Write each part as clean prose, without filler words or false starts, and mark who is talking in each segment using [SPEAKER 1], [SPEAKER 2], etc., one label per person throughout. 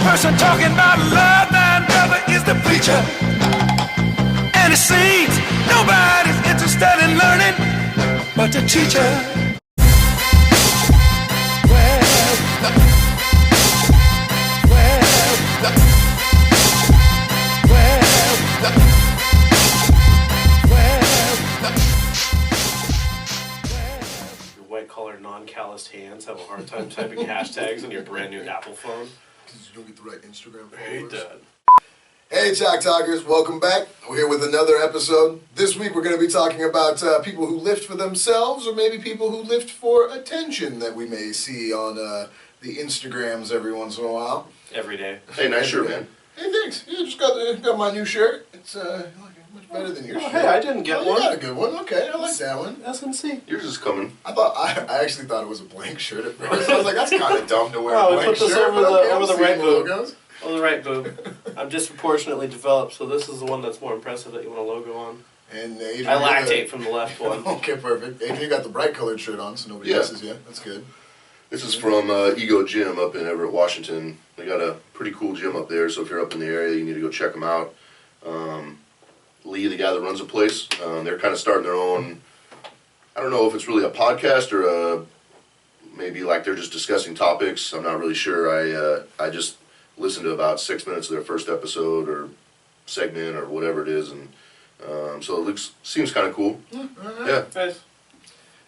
[SPEAKER 1] person talking about love, thine brother is the preacher. And it seems nobody's interested in learning but the teacher.
[SPEAKER 2] White-collar, non-calloused hands have a hard time typing hashtags on your brand new Apple phone.
[SPEAKER 3] Because you don't get the right Instagram
[SPEAKER 2] I hate
[SPEAKER 3] followers.
[SPEAKER 2] that.
[SPEAKER 3] Hey, Talk Talkers, welcome back. We're here with another episode. This week we're going to be talking about people who lift for themselves, or maybe people who lift for attention that we may see on the Instagrams every once in a while.
[SPEAKER 2] Every day.
[SPEAKER 4] Hey, nice shirt, man.
[SPEAKER 3] Hey, thanks. Yeah, just got my new shirt. It's much better than your shirt.
[SPEAKER 2] Hey, I didn't get
[SPEAKER 3] Oh,
[SPEAKER 2] one.
[SPEAKER 3] you got a good one. Okay, I like that one.
[SPEAKER 2] SNC.
[SPEAKER 4] Yours is coming.
[SPEAKER 3] I actually thought it was a blank shirt at first. I was like, that's kind of dumb to wear
[SPEAKER 2] Wow,
[SPEAKER 3] a
[SPEAKER 2] we
[SPEAKER 3] blank
[SPEAKER 2] put this
[SPEAKER 3] shirt.
[SPEAKER 2] over
[SPEAKER 3] but
[SPEAKER 2] the-
[SPEAKER 3] okay,
[SPEAKER 2] over
[SPEAKER 3] I'm
[SPEAKER 2] the
[SPEAKER 3] seeing
[SPEAKER 2] right boob.
[SPEAKER 3] logos.
[SPEAKER 2] Oh, the right boob. I'm disproportionately developed, so this is the one that's more impressive that you want a logo on.
[SPEAKER 3] And Adrian,
[SPEAKER 2] I
[SPEAKER 3] you're
[SPEAKER 2] lactate from the left one.
[SPEAKER 3] Okay, perfect. Adrian, you got the bright colored shirt on, so nobody
[SPEAKER 4] Yeah.
[SPEAKER 3] misses you. That's good.
[SPEAKER 4] This is from Ego Gym up in Everett, Washington. They got a pretty cool gym up there, so if you're up in the area, you need to go check them out. Lee, the guy that runs the place, they're kind of starting their own, I don't know if it's really a podcast or maybe like they're just discussing topics. I'm not really sure. I just listened to about 6 minutes of their first episode or segment or whatever it is, and so it seems kind of cool. Yeah.
[SPEAKER 2] Nice.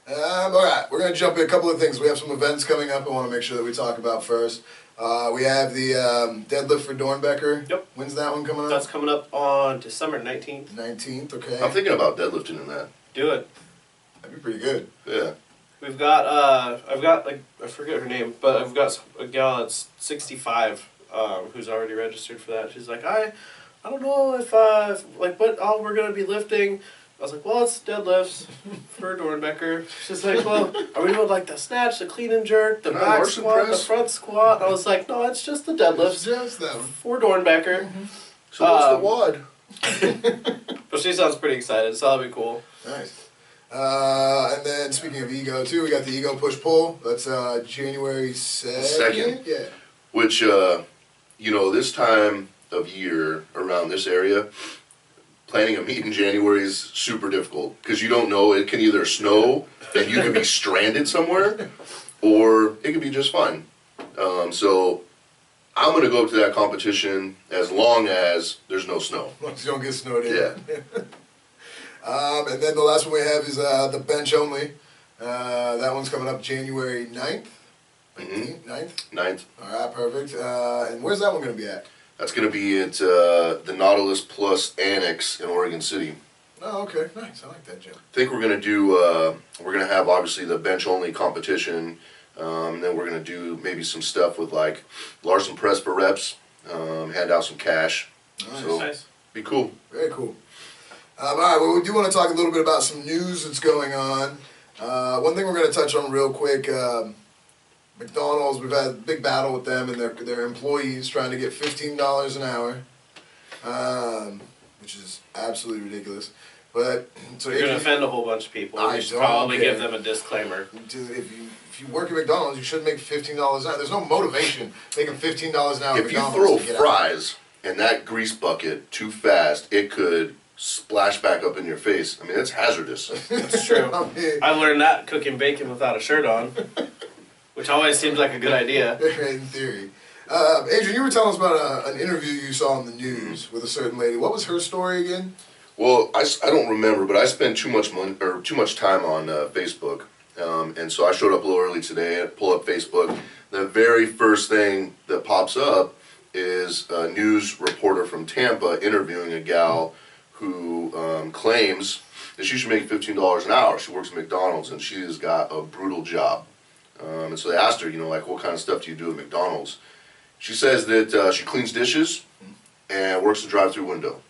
[SPEAKER 3] All right, we're going to jump in a couple of things. We have some events coming up I want to make sure that we talk about first. We have the Deadlift for Dornbecker.
[SPEAKER 2] Yep.
[SPEAKER 3] When's that one coming up?
[SPEAKER 2] That's coming up on December 19th.
[SPEAKER 3] 19th, okay.
[SPEAKER 4] I'm thinking about deadlifting in that.
[SPEAKER 2] Do it.
[SPEAKER 3] That'd be pretty good.
[SPEAKER 4] Yeah.
[SPEAKER 2] We've got, I've got, like, I forget her name, but I've got a gal that's 65 who's already registered for that. She's like, I don't know if what all we're going to be lifting. I was like, well, it's deadlifts for Dornbecker. She's like, well, are we doing like the snatch, the clean and jerk, the
[SPEAKER 4] Can I
[SPEAKER 2] back
[SPEAKER 4] Larson
[SPEAKER 2] squat,
[SPEAKER 4] press?
[SPEAKER 2] the front squat? I was like, no, it's just the
[SPEAKER 3] It's
[SPEAKER 2] deadlifts
[SPEAKER 3] just that one.
[SPEAKER 2] for Dornbecker.
[SPEAKER 4] So what's the WOD?
[SPEAKER 2] But she sounds pretty excited, so that'll be cool.
[SPEAKER 3] Nice. And then speaking of ego too, we got the ego push pull. That's January 2nd.
[SPEAKER 4] Second.
[SPEAKER 3] Yeah.
[SPEAKER 4] Which, this time of year around this area, planning a meet in January is super difficult because you don't know. It can either snow and you can be stranded somewhere, or it could be just fine. So I'm going to go to that competition as long as there's no snow.
[SPEAKER 3] Once you don't get snowed in.
[SPEAKER 4] Yeah.
[SPEAKER 3] And then the last one we have is the bench only. That one's coming up January 9th. 9th?
[SPEAKER 4] 9th.
[SPEAKER 3] All right, perfect. And where's that one going to be at?
[SPEAKER 4] That's going to be at the Nautilus Plus Annex in Oregon City.
[SPEAKER 3] Oh, okay. Nice. I like that, Jim.
[SPEAKER 4] I think we're going to do, we're going to have obviously the bench only competition, and then we're going to do maybe some stuff with like Larson press for reps, hand out some cash.
[SPEAKER 3] Nice.
[SPEAKER 4] So,
[SPEAKER 2] Nice.
[SPEAKER 4] be cool.
[SPEAKER 3] Very cool. All right, well, we do want to talk a little bit about some news that's going on. One thing we're going to touch on real quick, McDonald's, we've had a big battle with them and their employees trying to get $15 an hour, which is absolutely ridiculous. But so
[SPEAKER 2] You're going to offend a whole bunch of people.
[SPEAKER 3] I
[SPEAKER 2] You should
[SPEAKER 3] don't
[SPEAKER 2] probably
[SPEAKER 3] care.
[SPEAKER 2] give them a disclaimer.
[SPEAKER 3] if you work at McDonald's, you should make $15 an hour. There's no motivation making $15 an hour. at
[SPEAKER 4] If you
[SPEAKER 3] McDonald's
[SPEAKER 4] throw
[SPEAKER 3] to get out.
[SPEAKER 4] fries in that grease bucket too fast, it could splash back up in your face. I mean, it's hazardous.
[SPEAKER 2] It's true.
[SPEAKER 3] I mean,
[SPEAKER 2] I learned that cooking bacon without a shirt on, which always seems like a good idea.
[SPEAKER 3] in theory. Adrian, you were telling us about an interview you saw on the news with a certain lady. What was her story again?
[SPEAKER 4] Well, I don't remember, but I spend too much money or too much time on Facebook, and so I showed up a little early today. I pull up Facebook. The very first thing that pops up is a news reporter from Tampa interviewing a gal who claims that she should make $15 an hour. She works at McDonald's and she has got a brutal job. And so they asked her, what kind of stuff do you do at McDonald's? She says that she cleans dishes and works the drive-through window.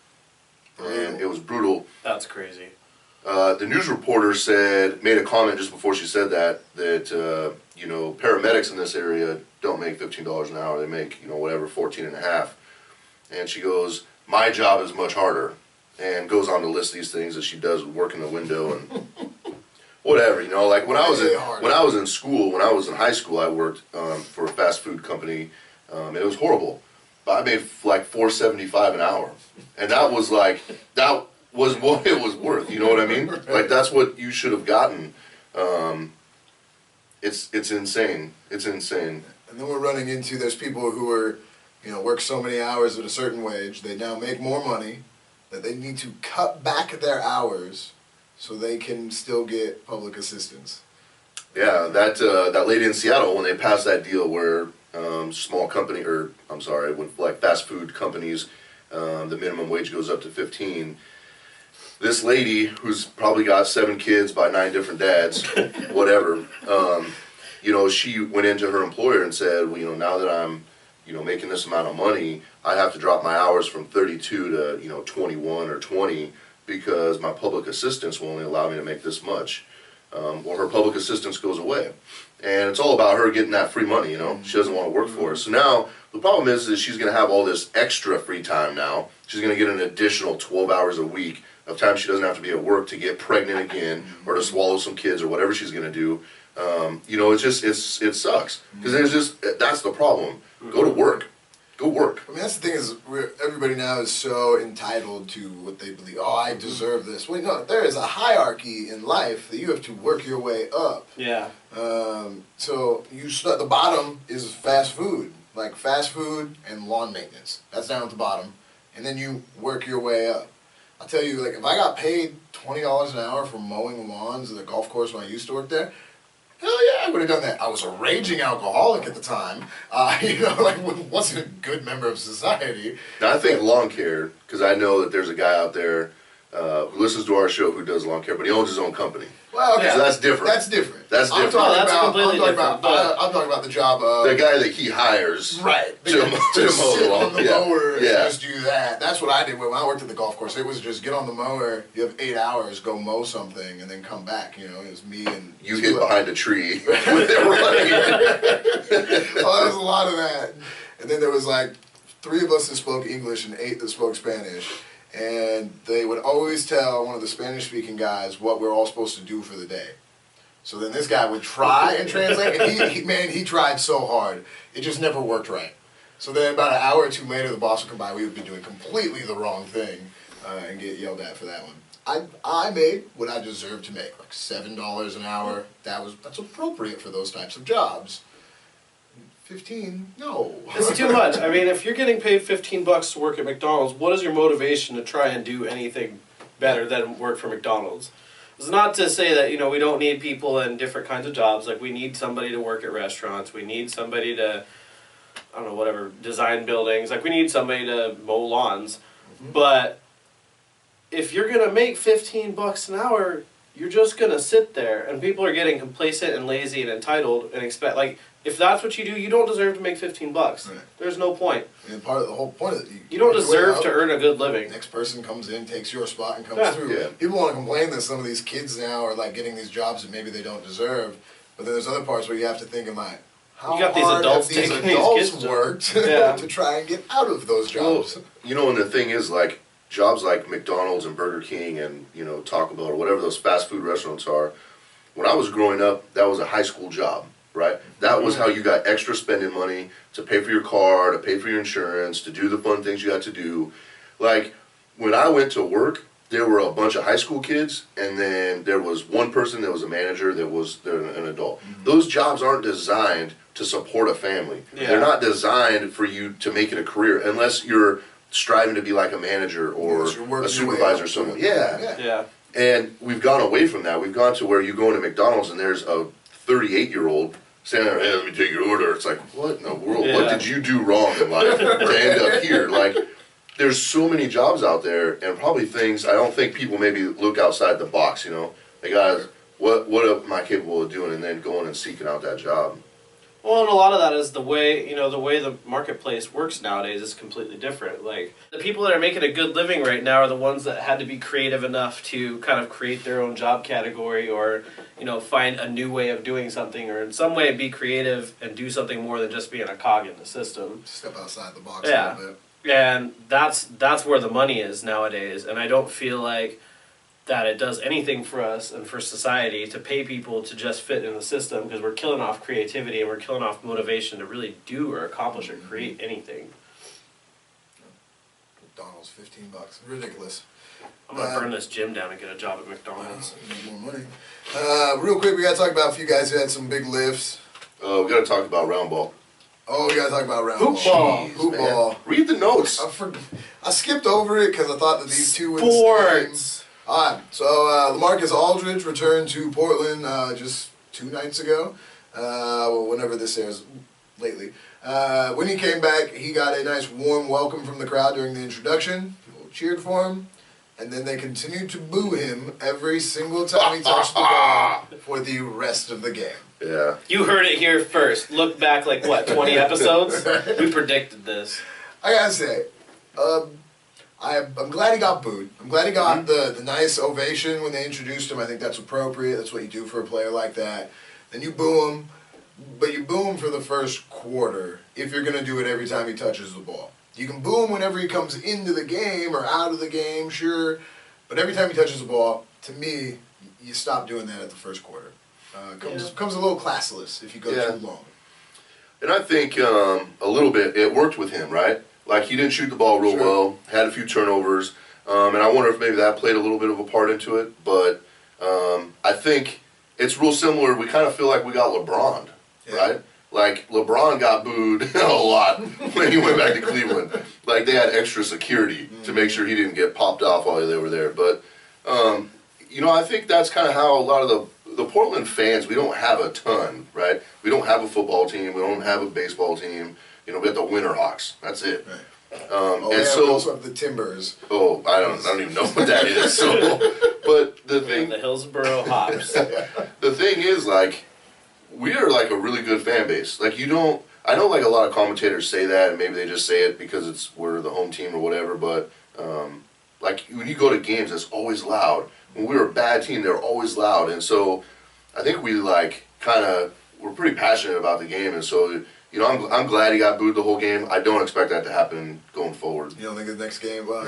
[SPEAKER 4] And it was brutal.
[SPEAKER 2] That's crazy.
[SPEAKER 4] The news reporter made a comment just before she said that paramedics in this area don't make $15 an hour. They make, whatever, 14 and a half. And she goes, my job is much harder. And goes on to list these things that she does work in the window and whatever, like when I was in school, when I was in high school, I worked for a fast food company, and it was horrible. but I made like $4.75 an hour, and that was what it was worth. You know what I mean? Like that's what you should have gotten. It's insane. It's insane.
[SPEAKER 3] And then we're running into there's people who are, work so many hours at a certain wage. They now make more money that they need to cut back their hours so they can still get public assistance.
[SPEAKER 4] Yeah, that lady in Seattle, when they passed that deal where when like fast food companies, the minimum wage goes up to 15. This lady, who's probably got 7 kids by 9 different dads, whatever, she went into her employer and said, well, now that I'm, making this amount of money, I have to drop my hours from 32 to, 21 or 20 because my public assistance will only allow me to make this much. Or her public assistance goes away. And it's all about her getting that free money, She doesn't want to work for us. So now, the problem is she's going to have all this extra free time now. She's going to get an additional 12 hours a week of time she doesn't have to be at work to get pregnant again or to swallow some kids or whatever she's going to do. It sucks. Because that's the problem. Go to work. Go work.
[SPEAKER 3] I mean, that's the thing is, everybody now is so entitled to what they believe. Oh, I deserve this. Wait, no, there is a hierarchy in life that you have to work your way up.
[SPEAKER 2] Yeah.
[SPEAKER 3] So you start, the bottom is fast food, like fast food and lawn maintenance. That's down at the bottom, and then you work your way up. I'll tell you, like if I got paid $20 an hour for mowing lawns at the golf course when I used to work there, hell yeah, I would have done that. I was a raging alcoholic at the time. Wasn't a good member of society.
[SPEAKER 4] Now, I think lawn care, because I know that there's a guy out there who listens to our show who does lawn care, but he owns his own company.
[SPEAKER 3] Well, okay.
[SPEAKER 4] So that's different.
[SPEAKER 3] That's different.
[SPEAKER 4] That's different.
[SPEAKER 2] That's completely different.
[SPEAKER 3] I'm talking about the job of...
[SPEAKER 4] The guy that he hires.
[SPEAKER 3] Right.
[SPEAKER 4] To mow the lawn.
[SPEAKER 3] On the mower and
[SPEAKER 4] Yeah.
[SPEAKER 3] just do that. That's what I did when I worked at the golf course. It was just get on the mower, you have 8 hours, go mow something, and then come back. It was me and...
[SPEAKER 4] You get behind a tree with it running.
[SPEAKER 3] Well, there was a lot of that. And then there was like 3 of us that spoke English and 8 that spoke Spanish. And they would always tell one of the Spanish-speaking guys what we're all supposed to do for the day. So then this guy would try and translate, and he tried so hard. It just never worked right. So then about an hour or 2 later, the boss would come by. We would be doing completely the wrong thing and get yelled at for that one. I made what I deserved to make, like $7 an hour. That's appropriate for those types of jobs. 15? No.
[SPEAKER 2] It's too much. I mean, if you're getting paid $15 to work at McDonald's, what is your motivation to try and do anything better than work for McDonald's? It's not to say that, we don't need people in different kinds of jobs. Like, we need somebody to work at restaurants. We need somebody to, design buildings. Like, we need somebody to mow lawns. Mm-hmm. But if you're going to make $15 an hour, you're just going to sit there. And people are getting complacent and lazy and entitled and expect, if that's what you do, you don't deserve to make $15. Right. There's no point.
[SPEAKER 3] And part of the whole point of it,
[SPEAKER 2] you don't deserve to earn a good living.
[SPEAKER 3] Next person comes in, takes your spot, and comes through. Yeah. People want to complain that some of these kids now are getting these jobs that maybe they don't deserve. But then there's other parts where you have to think, how
[SPEAKER 2] you got these
[SPEAKER 3] hard
[SPEAKER 2] adults
[SPEAKER 3] have these
[SPEAKER 2] taking
[SPEAKER 3] adults
[SPEAKER 2] these
[SPEAKER 3] worked to try and get out of those jobs?
[SPEAKER 4] Well, and the thing is, jobs like McDonald's and Burger King and Taco Bell or whatever those fast food restaurants are. When I was growing up, that was a high school job. Right? That was how you got extra spending money to pay for your car, to pay for your insurance, to do the fun things you had to do. When I went to work, there were a bunch of high school kids, and then there was one person that was a manager that was an adult. Mm-hmm. Those jobs aren't designed to support a family. Yeah. They're not designed for you to make it a career unless you're striving to be like a manager or a supervisor or someone. Yeah. And we've gone away from that. We've gone to where you go into McDonald's and there's a 38-year-old standing there, hey, let me take your order. It's like, what in the world? Yeah. What did you do wrong in life to end up here? There's so many jobs out there and probably things, I don't think people maybe look outside the box, They got, what am I capable of doing? And then going and seeking out that job.
[SPEAKER 2] Well, and a lot of that is the way the marketplace works nowadays is completely different. The people that are making a good living right now are the ones that had to be creative enough to kind of create their own job category or, find a new way of doing something or in some way be creative and do something more than just being a cog in the system.
[SPEAKER 3] Step outside the box a little bit.
[SPEAKER 2] And that's where the money is nowadays. And I don't feel like that it does anything for us and for society to pay people to just fit in the system because we're killing off creativity and we're killing off motivation to really do or accomplish or create anything.
[SPEAKER 3] McDonald's, $15, ridiculous.
[SPEAKER 2] I'm gonna burn this gym down and get a job at McDonald's.
[SPEAKER 3] Make more money. Real quick, we gotta talk about a few guys who had some big lifts.
[SPEAKER 4] We got to talk about round ball.
[SPEAKER 3] Oh, we gotta talk about round
[SPEAKER 2] Hoop ball.
[SPEAKER 3] Hoop ball.
[SPEAKER 4] Read the notes.
[SPEAKER 3] I skipped over it because I thought that these two were the same.
[SPEAKER 2] Sports.
[SPEAKER 3] All right, so LaMarcus Aldridge returned to Portland just 2 nights ago. Well, whenever this airs, lately. When he came back, he got a nice warm welcome from the crowd during the introduction. People cheered for him, and then they continued to boo him every single time he touched the ball for the rest of the game.
[SPEAKER 4] Yeah.
[SPEAKER 2] You heard it here first. Look back, like what, 20 episodes? We predicted this.
[SPEAKER 3] I gotta say, I'm glad he got booed. I'm glad he got the nice ovation when they introduced him. I think that's appropriate. That's what you do for a player like that. Then you boo him, but you boo him for the first quarter if you're going to do it every time he touches the ball. You can boo him whenever he comes into the game or out of the game, sure, but every time he touches the ball, to me, you stop doing that at the first quarter. Comes a little classless if you go too long.
[SPEAKER 4] And I think a little bit, it worked with him, right? Like, he didn't shoot the ball real well, had a few turnovers, and I wonder if maybe that played a little bit of a part into it, but I think it's real similar. We kind of feel like we got LeBron, right? Like, LeBron got booed a lot when he went back to Cleveland. Like, they had extra security to make sure he didn't get popped off while they were there. But, you know, I think that's kind of how a lot of the Portland fans, we don't have a ton, right? We don't have a football team. We don't have a baseball team. You know, we got the Winterhawks. That's it.
[SPEAKER 3] Right. We also have the Timbers.
[SPEAKER 4] Oh, I don't even know what that is. So, but the thing,
[SPEAKER 2] The Hillsboro Hops.
[SPEAKER 4] the thing is, like, we are like a really good fan base. Like, you don't. I know, like, a lot of commentators say that, and maybe they just say it because we're the home team or whatever. But like, when you go to games, it's always loud. When we were a bad team, they're always loud, and so I think we we're pretty passionate about the game, and so. You know, I'm glad he got booed the whole game. I don't expect that to happen going forward.
[SPEAKER 3] You don't think the next game? Well,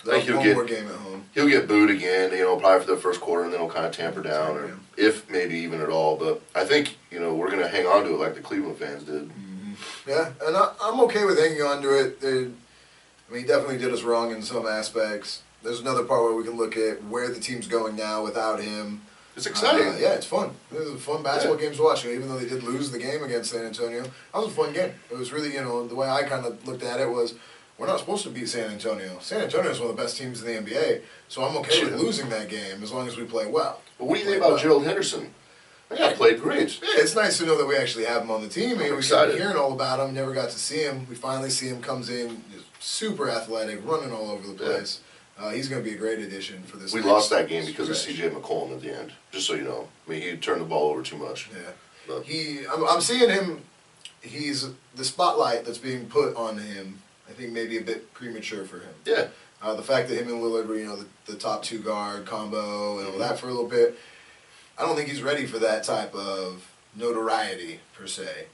[SPEAKER 4] I think
[SPEAKER 3] one more game at home.
[SPEAKER 4] He'll get booed again, you know, probably for the first quarter, and then he'll kind of tamper down, or if maybe even at all. But I think, you know, we're going to hang on to it like the Cleveland fans did.
[SPEAKER 3] Mm-hmm. Yeah, and I'm okay with hanging on to it. I mean, he definitely did us wrong in some aspects. There's another part where we can look at where the team's going now without him.
[SPEAKER 4] It's exciting.
[SPEAKER 3] Yeah, it's fun. It was a fun basketball game to watch. Even though they did lose the game against San Antonio, that was a fun game. It was really, you know, the way I kind of looked at it was, we're not supposed to beat San Antonio. San Antonio is one of the best teams in the NBA, so I'm okay with losing that game as long as we play well.
[SPEAKER 4] But what do you think about Gerald Henderson? That guy played great.
[SPEAKER 3] Yeah, it's nice to know that we actually have him on the team. I mean, we've been hearing all about him, never got to see him. We finally see him, comes in, super athletic, running all over the place. He's going to be a great addition for this.
[SPEAKER 4] We lost that game because of C.J. McCollum at the end, just so you know. I mean, he turned the ball over too much.
[SPEAKER 3] Yeah.
[SPEAKER 4] But
[SPEAKER 3] I'm seeing him, he's the spotlight that's being put on him, I think maybe a bit premature for him.
[SPEAKER 4] Yeah.
[SPEAKER 3] The fact that him and Lillard were, you know, the top two guard combo and all that for a little bit, I don't think he's ready for that type of notoriety, per se.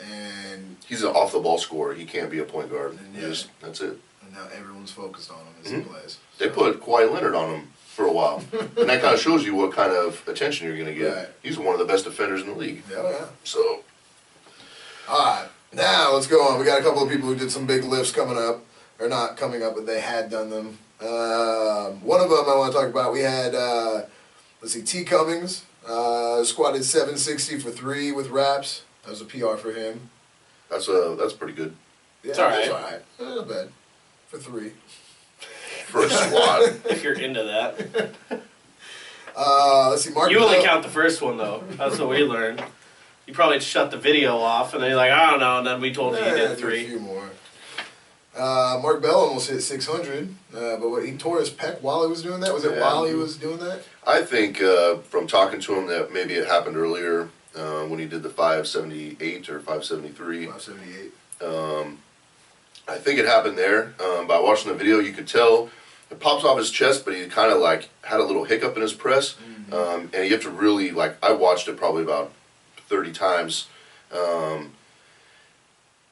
[SPEAKER 3] And
[SPEAKER 4] he's an off-the-ball scorer. He can't be a point guard. That's it.
[SPEAKER 3] And now everyone's focused on him as he plays.
[SPEAKER 4] They put Kawhi Leonard on him for a while. And that kind of shows you what kind of attention you're going to get.
[SPEAKER 3] Right.
[SPEAKER 4] He's one of the best defenders in the league.
[SPEAKER 3] Yeah.
[SPEAKER 4] So.
[SPEAKER 3] All right. Now, let's go on. We got a couple of people who did some big lifts coming up. Or not coming up, but they had done them. One of them I want to talk about, we had, let's see, T. Cummings. Squatted 760 for 3 with reps. That was a PR for him.
[SPEAKER 4] That's pretty good.
[SPEAKER 3] Yeah,
[SPEAKER 2] it's all right.
[SPEAKER 3] It's all right. Not bad. For 3.
[SPEAKER 4] For a squat.
[SPEAKER 2] If you're into that.
[SPEAKER 3] Let's see, Mark.
[SPEAKER 2] You only count the first one, though. That's what we learned. You probably shut the video off, and then you're like, I don't know, and then we told you you did 3.
[SPEAKER 3] A few more. Mark Bell almost hit 600, but he tore his pec while he was doing that? Was it while he was doing that?
[SPEAKER 4] I think from talking to him that maybe it happened earlier when he did the 578 or 573.
[SPEAKER 3] 578.
[SPEAKER 4] I think it happened there. By watching the video, you could tell it pops off his chest, but he kind of like had a little hiccup in his press. And you have to really, like, I watched it probably about 30 times.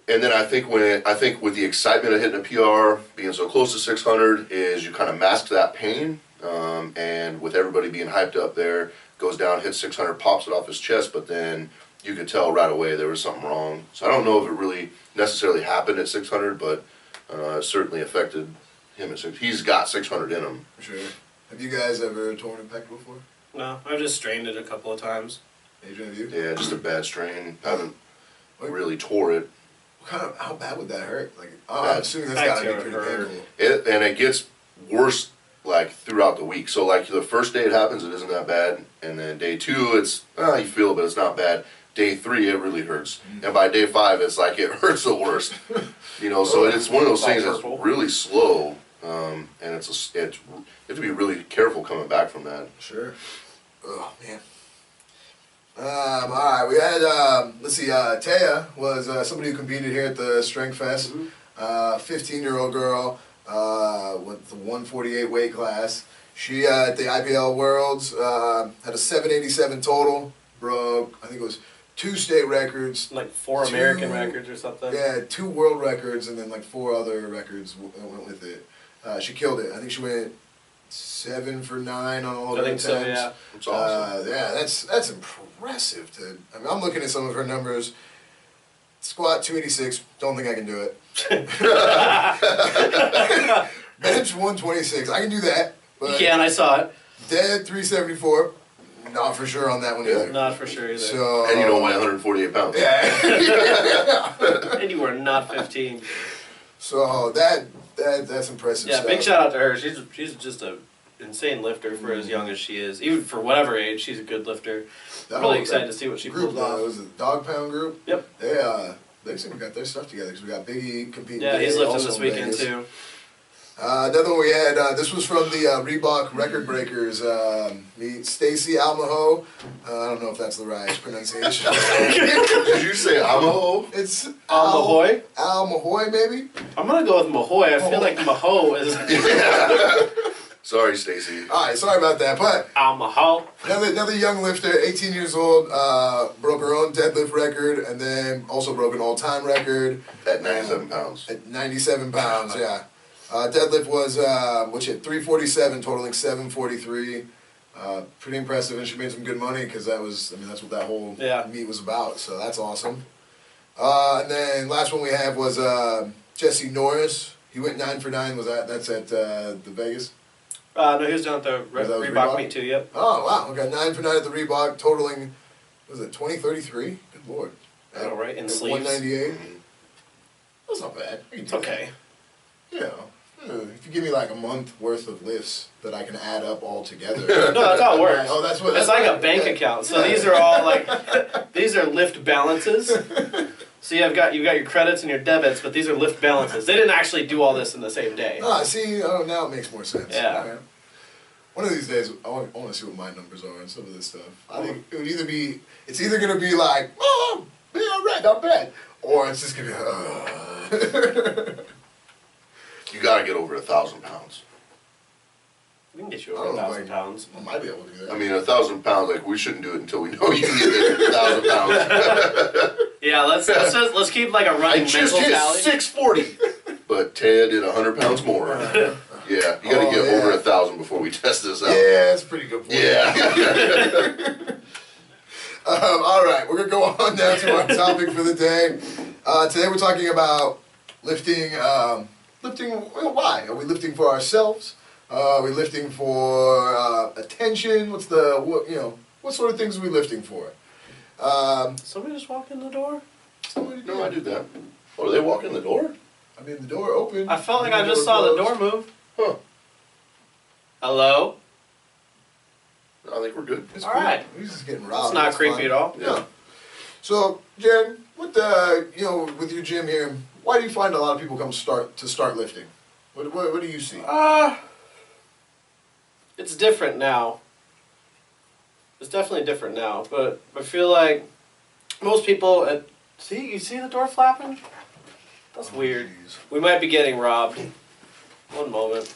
[SPEAKER 4] And then I think with the excitement of hitting a PR, being so close to 600, is you kind of mask that pain. And with everybody being hyped up there, goes down, hits 600, pops it off his chest, but then you could tell right away there was something wrong. So I don't know if it really necessarily happened at 600, but It certainly affected him. He's got 600 in him.
[SPEAKER 3] Sure. Have you guys ever torn a pec before?
[SPEAKER 2] No, I've just strained it a couple of times.
[SPEAKER 3] Adrian, have you?
[SPEAKER 4] Yeah, just a bad strain. Haven't really tore it.
[SPEAKER 3] How bad would that hurt? Like, I'm assuming that's gotta be pretty painful.
[SPEAKER 4] And it gets worse like throughout the week. So like the first day it happens, it isn't that bad, and then day 2, it's you feel it, but it's not bad. Day 3, it really hurts, and by day 5, it's like it hurts the worst. You know, so it's one of those things that's really slow, and you have to be really careful coming back from that.
[SPEAKER 3] Sure. Oh man. All right, we had let's see. Taya was somebody who competed here at the Strength Fest. 15-year-old girl, with the 148 weight class. She at the IPL Worlds had a 787 total. Broke, I think it was 2 state records.
[SPEAKER 2] Like 4 American records or something.
[SPEAKER 3] Yeah, 2 world records and then like 4 other records went with it. She killed it. I think she went 7 for 9 on all of her attempts.
[SPEAKER 2] So, yeah.
[SPEAKER 4] It's awesome.
[SPEAKER 3] Yeah, that's impressive. I mean, I'm looking at some of her numbers. Squat 286. Don't think I can do it. Bench 126. I can do that. But
[SPEAKER 2] Yeah, and I saw it.
[SPEAKER 3] dead 374. Not for sure on that one either.
[SPEAKER 2] Not for sure either.
[SPEAKER 3] So
[SPEAKER 4] And you don't weigh 148 pounds.
[SPEAKER 3] Yeah.
[SPEAKER 2] And you were not 15.
[SPEAKER 3] So that's impressive.
[SPEAKER 2] Yeah,
[SPEAKER 3] stuff.
[SPEAKER 2] big shout out to her. She's just a insane lifter for as young as she is. Even for whatever age, she's a good lifter.
[SPEAKER 3] That
[SPEAKER 2] Really
[SPEAKER 3] whole
[SPEAKER 2] excited to see what she
[SPEAKER 3] group,
[SPEAKER 2] pulls off.
[SPEAKER 3] was it the Dog Pound group?
[SPEAKER 2] Yep.
[SPEAKER 3] They seem to got their stuff together because we got Biggie competing.
[SPEAKER 2] Yeah,
[SPEAKER 3] today,
[SPEAKER 2] he's lifting
[SPEAKER 3] also
[SPEAKER 2] this
[SPEAKER 3] in
[SPEAKER 2] weekend
[SPEAKER 3] Vegas.
[SPEAKER 2] too.
[SPEAKER 3] Another one we had, this was from the Reebok Record Breakers. Meet Stacy Almaho. I don't know if that's the right pronunciation.
[SPEAKER 4] Did you say I'm a hoe?
[SPEAKER 3] It's
[SPEAKER 2] Mahoy?
[SPEAKER 3] Al Mahoy, maybe?
[SPEAKER 2] I'm gonna go with Mahoy. I feel like Maho is
[SPEAKER 4] Sorry, Stacy.
[SPEAKER 3] All right, sorry about that. But
[SPEAKER 2] Al Maho.
[SPEAKER 3] another young lifter, 18 years old, broke her own deadlift record and then also broke an all-time record.
[SPEAKER 4] At 97 pounds.
[SPEAKER 3] At 97 pounds, yeah. Deadlift was, which hit 347, totaling 743. Pretty impressive, and she made some good money because that's what that whole meet was about. So that's awesome. And then last one we have was Jesse Norris. He went 9 for 9. That's at the Vegas?
[SPEAKER 2] No, he was down at the
[SPEAKER 3] Was that
[SPEAKER 2] Reebok meet too. Yep.
[SPEAKER 3] Oh wow, okay, 9 for 9 at the Reebok, totaling, was it 2033? Good lord.
[SPEAKER 2] All right, in
[SPEAKER 3] At
[SPEAKER 2] sleeves.
[SPEAKER 3] 198. That's not bad. I can do
[SPEAKER 2] It's okay.
[SPEAKER 3] that. You know, if you give me like a month worth of lifts that I can add up all together.
[SPEAKER 2] No, that's how it works.
[SPEAKER 3] Oh, that's what.
[SPEAKER 2] It's like a bank account. So these are all like these are lift balances. So you've got your credits and your debits, but these are lift balances. They didn't actually do all this in the same day.
[SPEAKER 3] Ah, see, oh, now it makes more sense.
[SPEAKER 2] Yeah.
[SPEAKER 3] All right. One of these days, I want to see what my numbers are and some of this stuff. I think it would it's either going to be like, oh, yeah, all right, not bad, or it's just going to be,
[SPEAKER 4] You gotta get over 1,000 pounds.
[SPEAKER 2] We can get you
[SPEAKER 3] I
[SPEAKER 2] over
[SPEAKER 3] don't know,
[SPEAKER 2] 1,000 pounds.
[SPEAKER 3] I might be able to do that.
[SPEAKER 4] I mean, 1,000 pounds, like, we shouldn't do it until we know you can get there 1,000 pounds.
[SPEAKER 2] Yeah, let's keep like a
[SPEAKER 4] I
[SPEAKER 2] running
[SPEAKER 4] just
[SPEAKER 2] mental
[SPEAKER 4] hit
[SPEAKER 2] tally.
[SPEAKER 4] 640. But Ted did 100 pounds more. Yeah, you gotta get over 1,000 before we test this out.
[SPEAKER 3] Yeah, that's pretty good point.
[SPEAKER 4] Yeah.
[SPEAKER 3] All right, we're going to go on now to our topic for the day. Today we're talking about lifting. Well, why? Are we lifting for ourselves? Are we lifting for attention? What sort of things are we lifting for?
[SPEAKER 2] Somebody just walked in the door?
[SPEAKER 4] No, I do that. Oh, do they walk in the door?
[SPEAKER 3] I mean, the door opened.
[SPEAKER 2] I felt like I just saw the door move.
[SPEAKER 4] Huh.
[SPEAKER 2] Hello?
[SPEAKER 4] I think we're good.
[SPEAKER 3] It's
[SPEAKER 2] All
[SPEAKER 3] cool.
[SPEAKER 2] right.
[SPEAKER 3] He's just getting robbed.
[SPEAKER 2] It's not
[SPEAKER 3] That's
[SPEAKER 2] creepy
[SPEAKER 3] fine.
[SPEAKER 2] at all.
[SPEAKER 3] Yeah. So, Jen, with your gym here, why do you find a lot of people come start lifting? What do you see?
[SPEAKER 2] It's different now. It's definitely different now, but I feel like most people you see the door flapping? That's weird.
[SPEAKER 3] Jeez.
[SPEAKER 2] We might be getting robbed. One moment.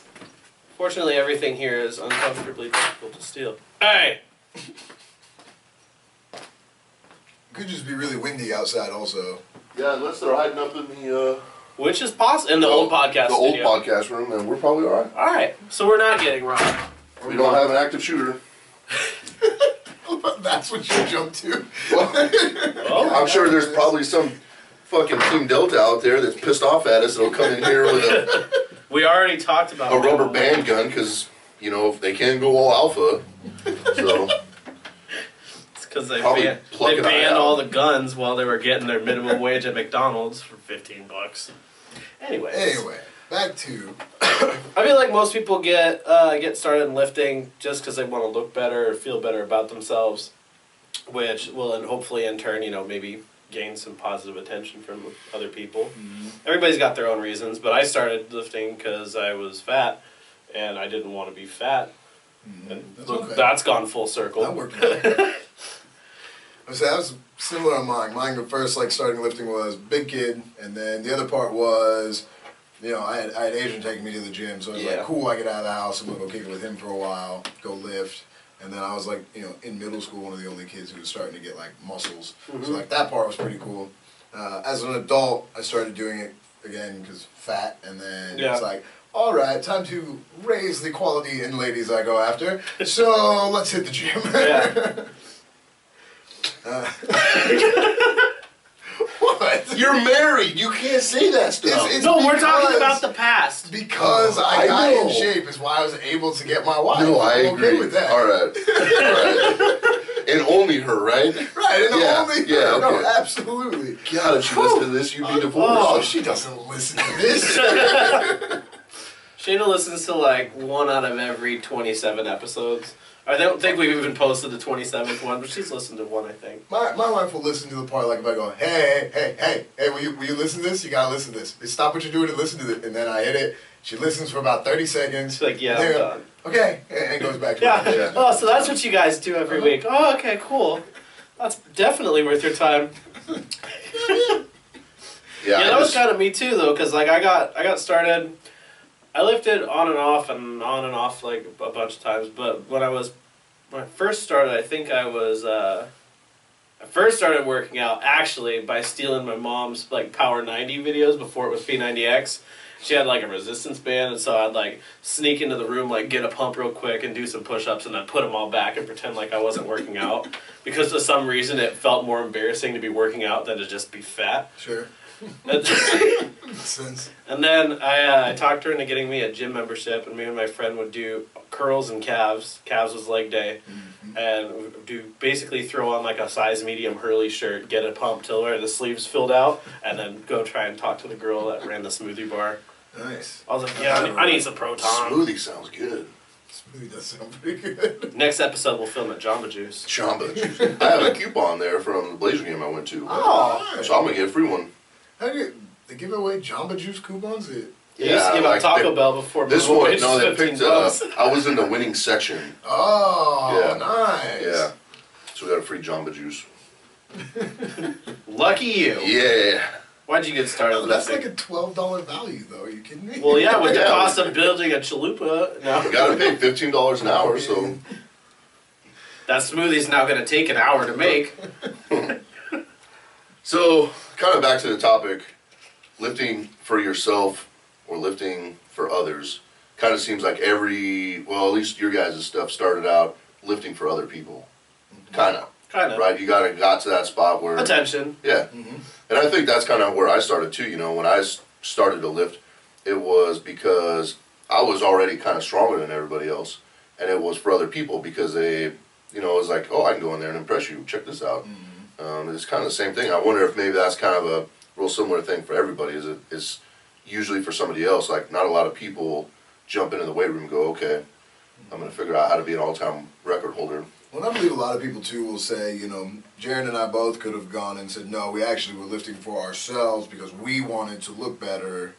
[SPEAKER 2] Fortunately, everything here is uncomfortably difficult to steal. Hey!
[SPEAKER 3] It could just be really windy outside also.
[SPEAKER 4] Yeah, unless they're hiding up in the
[SPEAKER 2] Which is possible in the old podcast
[SPEAKER 4] the old
[SPEAKER 2] studio.
[SPEAKER 4] podcast room, and we're probably all right.
[SPEAKER 2] All right, so we're not getting robbed.
[SPEAKER 4] We don't have an active shooter.
[SPEAKER 3] That's what you jumped to.
[SPEAKER 4] Well,
[SPEAKER 2] Oh,
[SPEAKER 4] I'm sure there's probably some fucking Team Delta out there that's pissed off at us that'll come in here with
[SPEAKER 2] We already talked about
[SPEAKER 4] a rubber band gun because, you know, they can't go all alpha. So,
[SPEAKER 2] It's because they
[SPEAKER 4] Probably pluck
[SPEAKER 2] they
[SPEAKER 4] an eye
[SPEAKER 2] banned
[SPEAKER 4] out.
[SPEAKER 2] all the guns while they were getting their minimum wage at McDonald's for $15. Anyways.
[SPEAKER 3] Anyway, back to
[SPEAKER 2] I feel like most people get started in lifting just because they want to look better or feel better about themselves, which will and hopefully in turn, you know, maybe gain some positive attention from other people.
[SPEAKER 3] Mm-hmm.
[SPEAKER 2] Everybody's got their own reasons, but I started lifting because I was fat and I didn't want to be fat. And
[SPEAKER 3] That's
[SPEAKER 2] look,
[SPEAKER 3] okay.
[SPEAKER 2] that's gone full circle.
[SPEAKER 3] that worked out. I was, that was similar on mine. Mine, the first like starting lifting was big kid, and then the other part was, you know, I had Adrian taking me to the gym, so I was
[SPEAKER 2] Yeah.
[SPEAKER 3] like, cool, I get out of the house, I'm gonna go kick it with him for a while, go lift. And then I was like, you know, in middle school, one of the only kids who was starting to get like muscles. So like that part was pretty cool. As an adult, I started doing it again because fat, and then
[SPEAKER 2] Yeah.
[SPEAKER 3] it's like, all right, time to raise the quality in ladies I go after. So let's hit the gym.
[SPEAKER 2] Yeah.
[SPEAKER 3] What?
[SPEAKER 4] you're married. You can't say that stuff.
[SPEAKER 3] It's
[SPEAKER 2] No, we're talking
[SPEAKER 3] because-
[SPEAKER 2] about the past.
[SPEAKER 3] Because I
[SPEAKER 4] I
[SPEAKER 3] got in
[SPEAKER 4] know.
[SPEAKER 3] shape is why I was able to get my wife.
[SPEAKER 4] no, I
[SPEAKER 3] I'm
[SPEAKER 4] agree.
[SPEAKER 3] okay with that.
[SPEAKER 4] All right. All right. And only her, right?
[SPEAKER 3] Right, and
[SPEAKER 4] Yeah,
[SPEAKER 3] only
[SPEAKER 4] yeah,
[SPEAKER 3] no,
[SPEAKER 4] okay.
[SPEAKER 3] absolutely.
[SPEAKER 4] God, if she listened to this, you'd be divorced.
[SPEAKER 3] Oh, she doesn't listen to this.
[SPEAKER 2] Shayna listens to like 1 out of every 27 episodes. I don't think we've even posted the 27th one, but she's listened to one, I think.
[SPEAKER 3] My wife will listen to the part like if I go, hey, will you listen to this? You gotta listen to this. Stop what you're doing and listen to it. And then I hit it. She listens for about 30 seconds.
[SPEAKER 2] She's like, yeah,
[SPEAKER 3] and then
[SPEAKER 2] I'm
[SPEAKER 3] go,
[SPEAKER 2] done.
[SPEAKER 3] Okay, and goes back to
[SPEAKER 2] Yeah.
[SPEAKER 3] it.
[SPEAKER 2] Oh, so that's what you guys do every week. Oh, okay, cool. That's definitely worth your time. Yeah,
[SPEAKER 4] I
[SPEAKER 2] that was
[SPEAKER 4] just-
[SPEAKER 2] kind of me too, though, because like I got started. I lifted on and off like a bunch of times. But when I first started, I think I first started working out actually by stealing my mom's like Power 90 videos before it was P90X. She had like a resistance band, and so I'd like sneak into the room, like get a pump real quick and do some push-ups, and then put them all back and pretend like I wasn't working out. Because for some reason it felt more embarrassing to be working out than to just be fat.
[SPEAKER 3] Sure.
[SPEAKER 2] And
[SPEAKER 3] Makes sense.
[SPEAKER 2] then I talked her into getting me a gym membership, and me and my friend would do curls and calves. Calves was leg day, and we would do basically throw on like a size medium Hurley shirt, get a pump till where the sleeves filled out, and then go try and talk to the girl that ran the smoothie bar.
[SPEAKER 3] Nice.
[SPEAKER 2] I was like, yeah, I need some proton.
[SPEAKER 4] Smoothie sounds good.
[SPEAKER 3] Smoothie does sound pretty good.
[SPEAKER 2] Next episode we'll film at Jamba Juice.
[SPEAKER 4] Jamba Juice. I have a coupon there from the Blazer game I went to.
[SPEAKER 2] Oh.
[SPEAKER 4] So I'm going to get a free one.
[SPEAKER 3] How do they give away Jamba Juice coupons?
[SPEAKER 2] You used to give out
[SPEAKER 4] like
[SPEAKER 2] Taco
[SPEAKER 4] they-
[SPEAKER 2] Bell before
[SPEAKER 4] This
[SPEAKER 2] minimum
[SPEAKER 4] one,
[SPEAKER 2] wage
[SPEAKER 4] no,
[SPEAKER 2] was
[SPEAKER 4] they
[SPEAKER 2] 15
[SPEAKER 4] picked,
[SPEAKER 2] bucks.
[SPEAKER 4] I was in the winning section.
[SPEAKER 3] Oh,
[SPEAKER 4] Yeah.
[SPEAKER 3] nice.
[SPEAKER 4] Yeah. So we got a free Jamba Juice.
[SPEAKER 2] Lucky you.
[SPEAKER 4] Yeah.
[SPEAKER 2] Why'd you get started
[SPEAKER 3] Oh,
[SPEAKER 2] with
[SPEAKER 3] that's
[SPEAKER 2] that
[SPEAKER 3] like
[SPEAKER 2] thing?
[SPEAKER 3] a $12 value, though. Are you kidding me?
[SPEAKER 2] Well, yeah, with the
[SPEAKER 4] Yeah.
[SPEAKER 2] cost of building a chalupa. No.
[SPEAKER 4] We got to pay $15 an hour, so.
[SPEAKER 2] That smoothie's now going to take an hour to make.
[SPEAKER 4] So, kind of back to the topic, lifting for yourself or lifting for others kind of seems like at least your guys' stuff started out lifting for other people. Kind of.
[SPEAKER 2] Kind of.
[SPEAKER 4] Right? You got to that spot where.
[SPEAKER 2] Attention.
[SPEAKER 4] Yeah. And I think that's kind of where I started too. You know, when I started to lift, it was because I was already kind of stronger than everybody else. And it was for other people because they, you know, it was like, oh, I can go in there and impress you. Check this out. It's kind of the same thing. I wonder if maybe that's kind of a real similar thing for everybody. Is usually for somebody else. Like, not a lot of people jump into the weight room and go, okay, I'm going to figure out how to be an all-time record holder.
[SPEAKER 3] Well, I believe a lot of people, too, will say, you know, Jaron and I both could have gone and said, no, we actually were lifting for ourselves because we wanted to look better.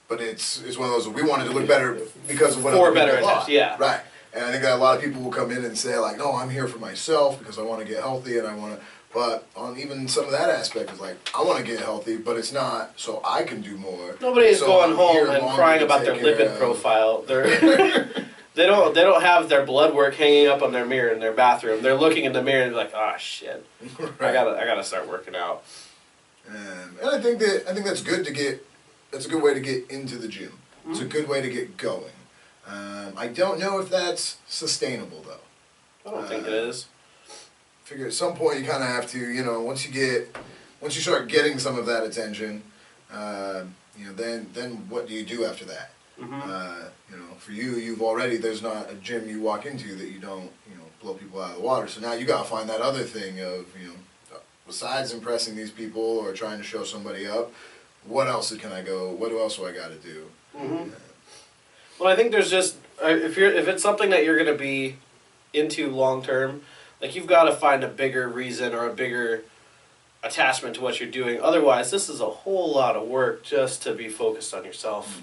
[SPEAKER 3] But it's one of those, we wanted to look better because of what
[SPEAKER 2] For
[SPEAKER 3] other
[SPEAKER 2] better
[SPEAKER 3] people thought.
[SPEAKER 2] attention, yeah.
[SPEAKER 3] Right. And I think that a lot of people will come in and say, like, no, I'm here for myself because I want to get healthy and I want to. But on even some of that aspect, it's like, I want to get healthy, but it's not so I can do more.
[SPEAKER 2] Nobody's
[SPEAKER 3] So
[SPEAKER 2] going
[SPEAKER 3] I'm
[SPEAKER 2] home
[SPEAKER 3] here
[SPEAKER 2] and
[SPEAKER 3] longer
[SPEAKER 2] crying
[SPEAKER 3] to
[SPEAKER 2] about their
[SPEAKER 3] take care
[SPEAKER 2] lipid
[SPEAKER 3] of-
[SPEAKER 2] profile. They don't have their blood work hanging up on their mirror in their bathroom. They're looking in the mirror and they're like, ah, shit, I gotta start working out.
[SPEAKER 3] And I think that's good to get. That's a good way to get into the gym. It's a good way to get going. I don't know if that's sustainable though.
[SPEAKER 2] I don't think it is.
[SPEAKER 3] Figure at some point you kind of have to, you know, once you once you start getting some of that attention, then what do you do after that? For you, there's not a gym you walk into that you don't, blow people out of the water. So now you gotta find that other thing of, besides impressing these people or trying to show somebody up, what else do I gotta do?
[SPEAKER 2] Well, I think there's just if it's something that you're gonna be into long term, like you've got to find a bigger reason or a bigger attachment to what you're doing. Otherwise, this is a whole lot of work just to be focused on yourself.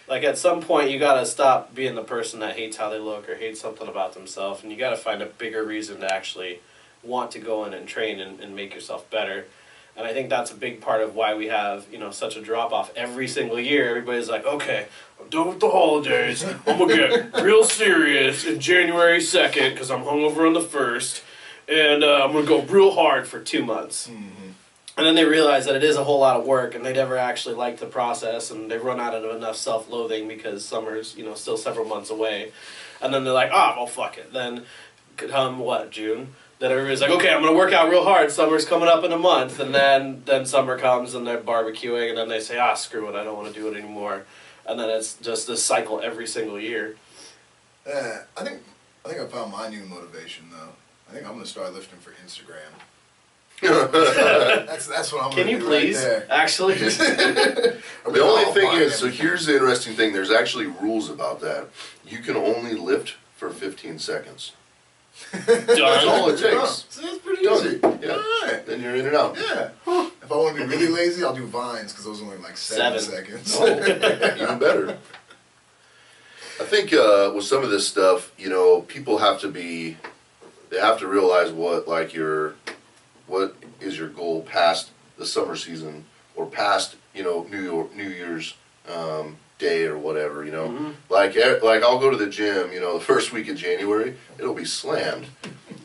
[SPEAKER 2] Like at some point, you got to stop being the person that hates how they look or hates something about themselves, and you got to find a bigger reason to actually want to go in and train and make yourself better. And I think that's a big part of why we have, such a drop-off every single year. Everybody's like, okay, I'm done with the holidays. I'm going to get real serious in January 2nd because I'm hungover on the 1st. And I'm going to go real hard for 2 months. And then they realize that it is a whole lot of work and they never actually like the process and they run out of enough self-loathing because summer's, still several months away. And then they're like, well, fuck it. Then come, June? Then everybody's like, okay, I'm going to work out real hard. Summer's coming up in a month. And then summer comes and they're barbecuing and then they say, screw it, I don't want to do it anymore. And then it's just this cycle every single year.
[SPEAKER 3] I think I found my new motivation, though. I think I'm going to start lifting for Instagram. That's what I'm going to do. Can you please? Right there.
[SPEAKER 2] Actually?
[SPEAKER 4] The only thing is, so here's the interesting thing. There's actually rules about that. You can only lift for 15 seconds. That's all it takes.
[SPEAKER 3] So that's pretty easy.
[SPEAKER 4] Yeah.
[SPEAKER 3] Right.
[SPEAKER 4] Then you're in and out.
[SPEAKER 3] Yeah. If I want to be really lazy, I'll do Vines because those are only like 7 seconds.
[SPEAKER 4] Oh, even better. I think with some of this stuff, people have to realize what is your goal past the summer season or past, New Year's day or whatever, Like I'll go to the gym, the first week of January, it'll be slammed.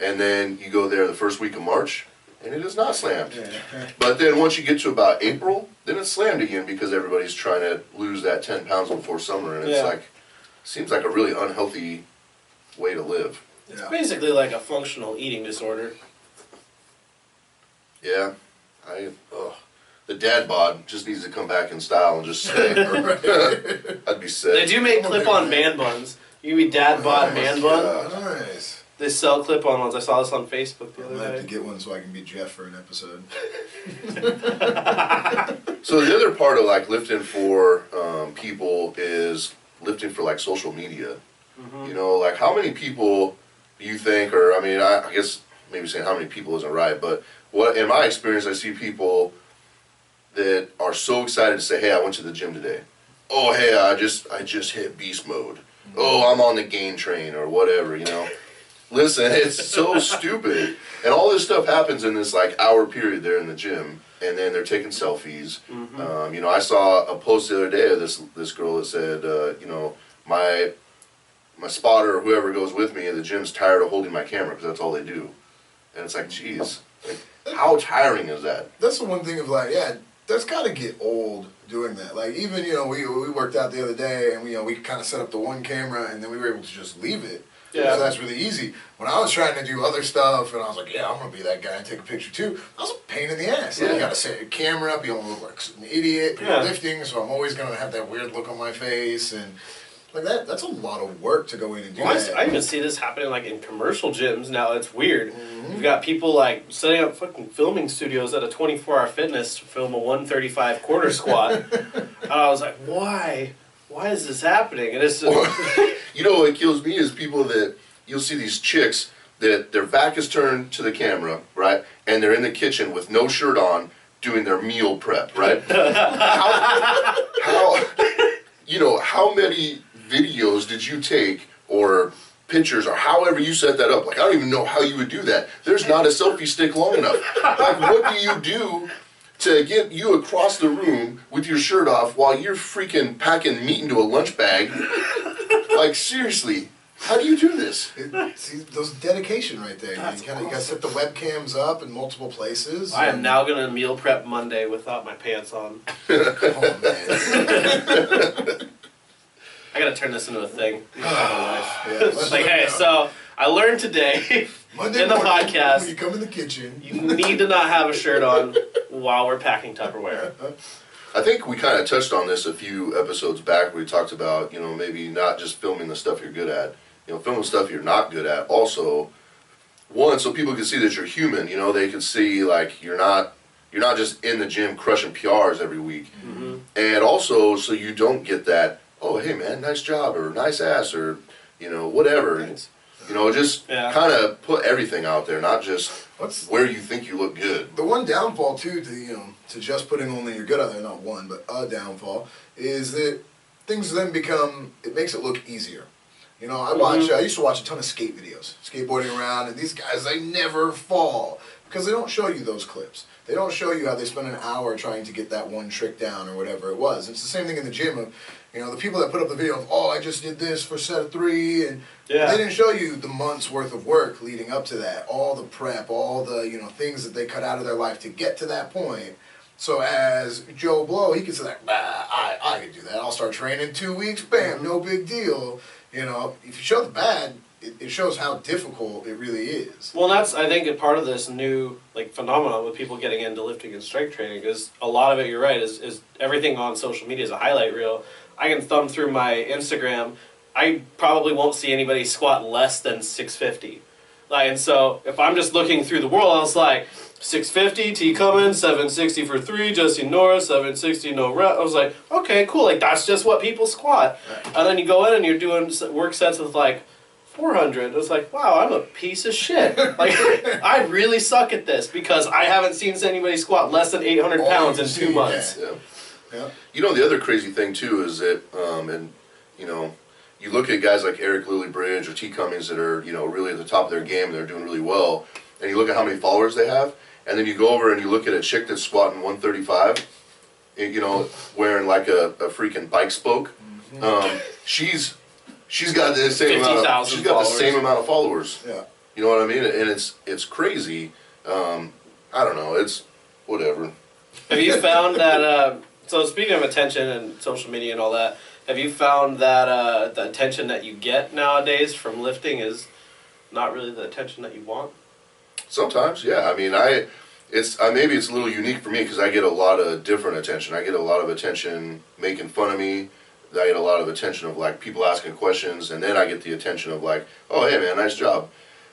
[SPEAKER 4] And then you go there the first week of March, and it is not slammed. But then once you get to about April, then it's slammed again because everybody's trying to lose that 10 pounds before summer, and it's seems like a really unhealthy way to live.
[SPEAKER 2] It's basically like a functional eating disorder.
[SPEAKER 3] Yeah.
[SPEAKER 4] The dad bod just needs to come back in style and just stay. I'd be sick.
[SPEAKER 2] They do make clip-on man buns. You can be dad bod man bun.
[SPEAKER 3] Nice.
[SPEAKER 2] They sell clip-on ones. I saw this on Facebook the other day.
[SPEAKER 3] I have to get one so I can be Jeff for an episode.
[SPEAKER 4] So the other part of lifting for people is lifting for social media. How many people do you think, or I guess maybe saying how many people isn't right, but in my experience, I see people that are so excited to say, hey, I went to the gym today. Oh, hey, I just hit beast mode. Oh, I'm on the gain train or whatever, Listen, it's so stupid. And all this stuff happens in this hour period there in the gym, and then they're taking selfies. I saw a post the other day of this girl that said, my spotter or whoever goes with me at the gym's tired of holding my camera because that's all they do. And it's geez, how tiring is that?
[SPEAKER 3] That's the one thing of that's got to get old doing that. Even, we worked out the other day and we kind of set up the one camera and then we were able to just leave it. Yeah. So that's really easy. When I was trying to do other stuff and I was like, I'm going to be that guy and take a picture too, I was a pain in the ass. You got to set your camera up, you don't look like an idiot, you're lifting, so I'm always going to have that weird look on my face and that's a lot of work to go in and do that.
[SPEAKER 2] I even see this happening in commercial gyms now. It's weird. You've got people setting up fucking filming studios at a 24-hour fitness to film a 135 quarter squat. And I was like, why? Why is this happening? And it's just...
[SPEAKER 4] what kills me is people that you'll see these chicks that their back is turned to the camera, right? And they're in the kitchen with no shirt on doing their meal prep, right? How many videos did you take or pictures or however you set that up? I don't even know how you would do that. There's not a selfie stick long enough. What do you do to get you across the room with your shirt off while you're freaking packing meat into a lunch bag? Seriously, how do you do this?
[SPEAKER 3] See, those dedication right there. You got to set the webcams up in multiple places.
[SPEAKER 2] I am now going to meal prep Monday without my pants on.
[SPEAKER 3] Oh, man.
[SPEAKER 2] I gotta turn this into a thing. Hey, so I learned today
[SPEAKER 3] Monday
[SPEAKER 2] in the
[SPEAKER 3] morning,
[SPEAKER 2] podcast,
[SPEAKER 3] when you come in the kitchen,
[SPEAKER 2] you need to not have a shirt on while we're packing Tupperware.
[SPEAKER 4] I think we kind of touched on this a few episodes back where we talked about, maybe not just filming the stuff you're good at, filming stuff you're not good at. Also, one, so people can see that you're human, they can see like you're not just in the gym crushing PRs every week. Mm-hmm. And also, so you don't get that, oh, hey man, nice job, or nice ass, or, whatever.
[SPEAKER 2] Thanks.
[SPEAKER 4] Just kind of put everything out there, not just where you think you look good.
[SPEAKER 3] The one downfall too to just putting only your good out there, not one, but a downfall, is that things then it makes it look easier. I used to watch a ton of skate videos, skateboarding around, and these guys, they never fall because they don't show you those clips. They don't show you how they spend an hour trying to get that one trick down or whatever it was. It's the same thing in the gym of, the people that put up the video of, oh, I just did this for set of 3, and they didn't show you the months worth of work leading up to that, all the prep, all the, things that they cut out of their life to get to that point. So as Joe Blow, he could say, I could do that. I'll start training 2 weeks, bam, no big deal. If you show the bad, it shows how difficult it really is.
[SPEAKER 2] Well, that's, I think, a part of this new phenomenon with people getting into lifting and strength training is a lot of it, you're right, is everything on social media is a highlight reel. I can thumb through my Instagram. I probably won't see anybody squat less than 650. And so if I'm just looking through the world, I was like, 650, T. Cummins, 760 for 3, Jesse Norris, 760, no rep. I was like, okay, cool, that's just what people squat. And then you go in and you're doing work sets with 400. It's like, wow, I'm a piece of shit. I really suck at this because I haven't seen anybody squat less than 800 pounds in 2 months.
[SPEAKER 4] Yeah. The other crazy thing too is that, you look at guys like Eric Lilliebridge or T. Cummings that are, really at the top of their game and they're doing really well, and you look at how many followers they have, and then you go over and you look at a chick that's squatting 135, wearing like a freaking bike spoke. Mm-hmm. She's got the same amount of followers.
[SPEAKER 3] Yeah.
[SPEAKER 4] You know what I mean? And it's crazy. I don't know. It's whatever.
[SPEAKER 2] Have you found that? So speaking of attention and social media and all that, have you found that the attention that you get nowadays from lifting is not really the attention that you want?
[SPEAKER 4] Sometimes, yeah. I mean, maybe it's a little unique for me because I get a lot of different attention. I get a lot of attention making fun of me. I get a lot of attention of people asking questions, and then I get the attention of oh, hey man, nice job.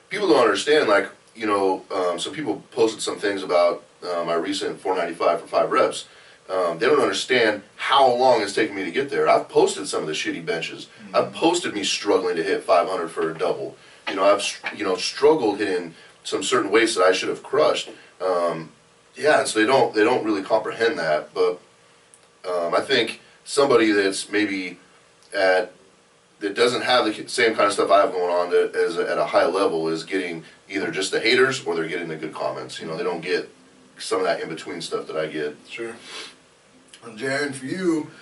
[SPEAKER 4] People don't understand, so people posted some things about my recent 495 for 5 reps. They don't understand how long it's taken me to get there. I've posted some of the shitty benches. Mm-hmm. I've posted me struggling to hit 500 for a double. I've struggled hitting some certain weights that I should have crushed. And so they don't really comprehend that. But I think somebody that's maybe that doesn't have the same kind of stuff I have going on as at a high level is getting either just the haters or they're getting the good comments. They don't get some of that in between stuff that I get.
[SPEAKER 3] Sure. And Jaron, for you,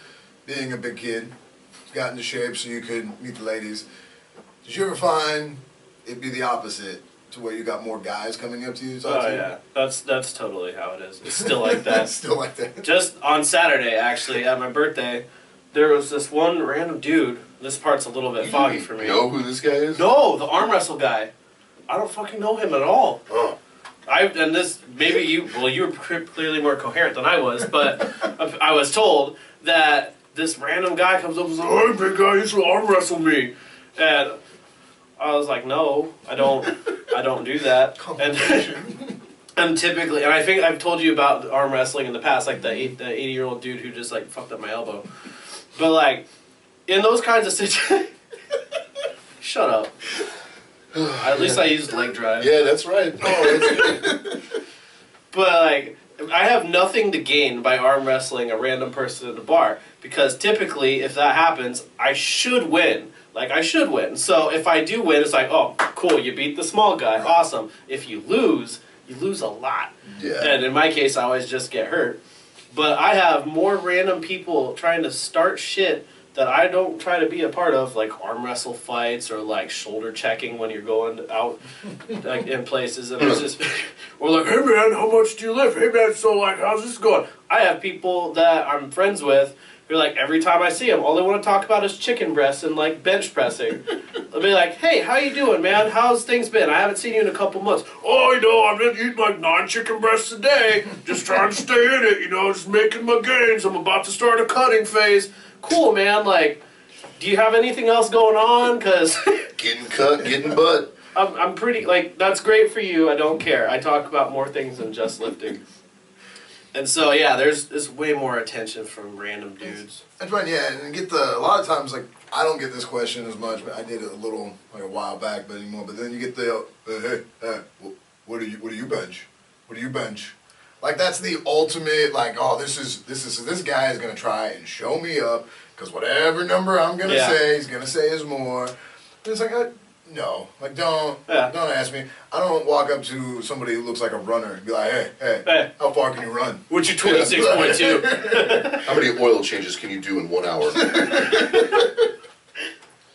[SPEAKER 3] being a big kid, got into shape so you could meet the ladies, did you ever find it be the opposite to where you got more guys coming up to you to talk to you?
[SPEAKER 2] Yeah, that's totally how it is. It's still like that.
[SPEAKER 3] Still like that.
[SPEAKER 2] Just on Saturday, actually, at my birthday, there was this one random dude. This part's a little bit foggy for me.
[SPEAKER 4] You know who this guy is?
[SPEAKER 2] No, the arm wrestle guy. I don't fucking know him at all.
[SPEAKER 4] Oh.
[SPEAKER 2] You were clearly more coherent than I was, but I was told that this random guy comes up and says, "Hey, big guy, you should arm wrestle me," and I was like, "No, I don't do that." And typically, and I think I've told you about arm wrestling in the past, the 80-year-old dude who just fucked up my elbow, but in those kinds of situations, shut up. At least I used leg drive.
[SPEAKER 4] Yeah, that's right.
[SPEAKER 2] But I have nothing to gain by arm wrestling a random person at a bar because typically, if that happens, I should win. I should win. So if I do win, it's oh, cool, you beat the small guy, awesome. If you lose a lot.
[SPEAKER 4] Yeah.
[SPEAKER 2] And in my case, I always just get hurt. But I have more random people trying to start shit that I don't try to be a part of, arm wrestle fights or shoulder checking when you're going out in places, and it's just or hey man, how much do you lift? Hey man, so how's this going? I have people that I'm friends with You're like, every time I see them, all they want to talk about is chicken breasts and like bench pressing. They'll be like, hey, how you doing, man? How's things been? I haven't seen you in a couple months. Oh, you know, I've been eating like 9 chicken breasts a day. Just trying to stay in it, you know, just making my gains. I'm about to start a cutting phase. Cool, man. Like, do you have anything else going on? Because
[SPEAKER 4] Getting cut, getting butt.
[SPEAKER 2] I'm pretty, like, that's great for you. I don't care. I talk about more things than just lifting. And so, yeah, there's way more attention from random dudes.
[SPEAKER 3] That's right, yeah, and a lot of times, like, I don't get this question as much, but I did it a little, like, a while back, but anymore, but then you get the, hey, what do you bench? What do you bench? Like, that's the ultimate, like, oh, this guy is gonna try and show me up, because whatever number I'm gonna say, he's gonna say is more. And it's like, no, like, don't ask me. I don't walk up to somebody who looks like a runner and be like, hey, how far can you run?
[SPEAKER 2] What's your 26.2?
[SPEAKER 4] How many oil changes can you do in 1 hour?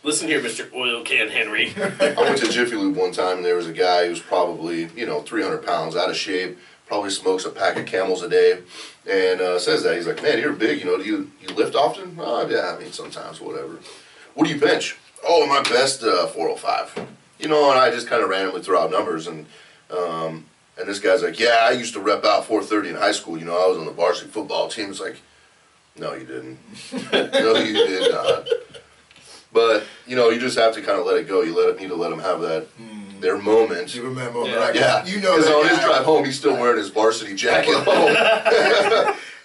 [SPEAKER 2] Listen here, Mr. Oil Can Henry.
[SPEAKER 4] I went to Jiffy Lube one time, and there was a guy who's probably, 300 pounds, out of shape, probably smokes a pack of Camels a day, and says that. He's like, man, you're big, do you lift often? Oh, yeah, I mean, sometimes, whatever. What do you bench? Oh, my best 405. And I just kind of randomly throw out numbers, and this guy's like, yeah, I used to rep out 430 in high school. I was on the varsity football team. It's like, no, you didn't. No, you did not. But, you just have to kind of let it go. You need to let them have their moment.
[SPEAKER 3] Give him that moment.
[SPEAKER 2] Yeah.
[SPEAKER 3] Like,
[SPEAKER 4] Yeah, because on his drive home, he's still wearing his varsity jacket home.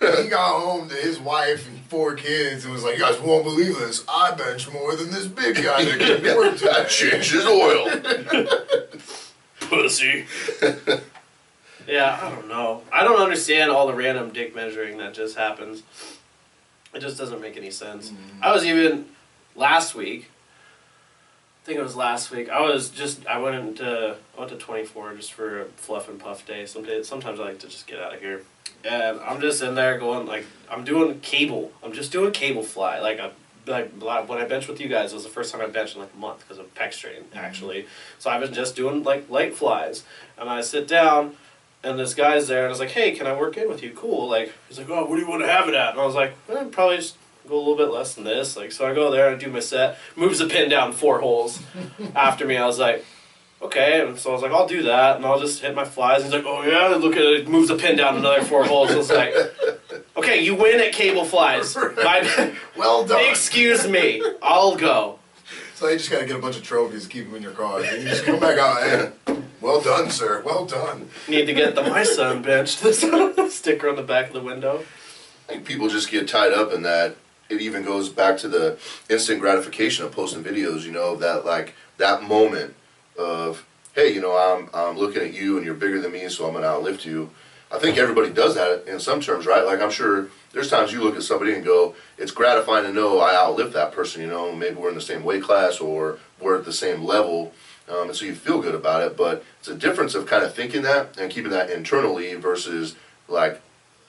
[SPEAKER 3] He got home to his wife and 4 kids and was like, you guys won't believe this. I bench more than this big guy that came to work today.
[SPEAKER 4] That changed his oil.
[SPEAKER 2] Pussy. Yeah, I don't know. I don't understand all the random dick measuring that just happens. It just doesn't make any sense. I was even last week. I think it was last week. I went to 24 just for a fluff and puff day. Sometimes I like to just get out of here. And I'm just in there going, like, I'm doing cable. I'm just doing cable fly. Like when I benched with you guys, it was the first time I benched in like a month because of pec strain, actually. So I was just doing like light flies. And I sit down, and this guy's there, and I was like, hey, can I work in with you? Cool. Like, he's like, oh, what do you want to have it at? And I was like, probably just go a little bit less than this. Like, so I go there and I do my set, moves the pin down 4 holes after me. I was like, okay. And so I was like, I'll do that, and I'll just hit my flies. He's like, oh yeah, look at it, moves the pin down another 4 holes. I was like, okay, you win at cable flies.
[SPEAKER 3] Well done.
[SPEAKER 2] Excuse me, I'll go.
[SPEAKER 3] So you just got to get a bunch of trophies, keep them in your car, and you just come back out, hey, well done, sir, well done.
[SPEAKER 2] Need to get the My Son benched. Sticker on the back of the window.
[SPEAKER 4] I think people just get tied up in that. It even goes back to the instant gratification of posting videos, that moment of, hey, I'm looking at you and you're bigger than me, so I'm going to outlift you. I think everybody does that in some terms, right? Like, I'm sure there's times you look at somebody and go, it's gratifying to know I outlift that person, maybe we're in the same weight class or we're at the same level, and so you feel good about it, but it's a difference of kind of thinking that and keeping that internally versus, like,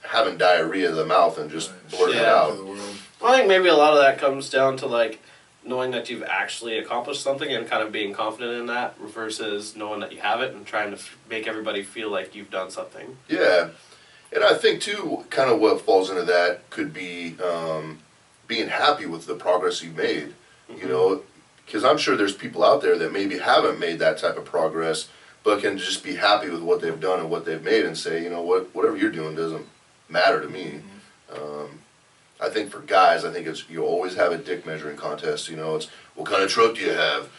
[SPEAKER 4] having diarrhea of the mouth and just blurting it out.
[SPEAKER 2] I think maybe a lot of that comes down to, like, knowing that you've actually accomplished something and kind of being confident in that versus knowing that you have it and trying to make everybody feel like you've done something.
[SPEAKER 4] Yeah. And I think, too, kind of what falls into that could be being happy with the progress you've made, because I'm sure there's people out there that maybe haven't made that type of progress but can just be happy with what they've done and what they've made and say, whatever you're doing doesn't matter to me. I think for guys, you always have a dick measuring contest. It's what kind of truck do you have?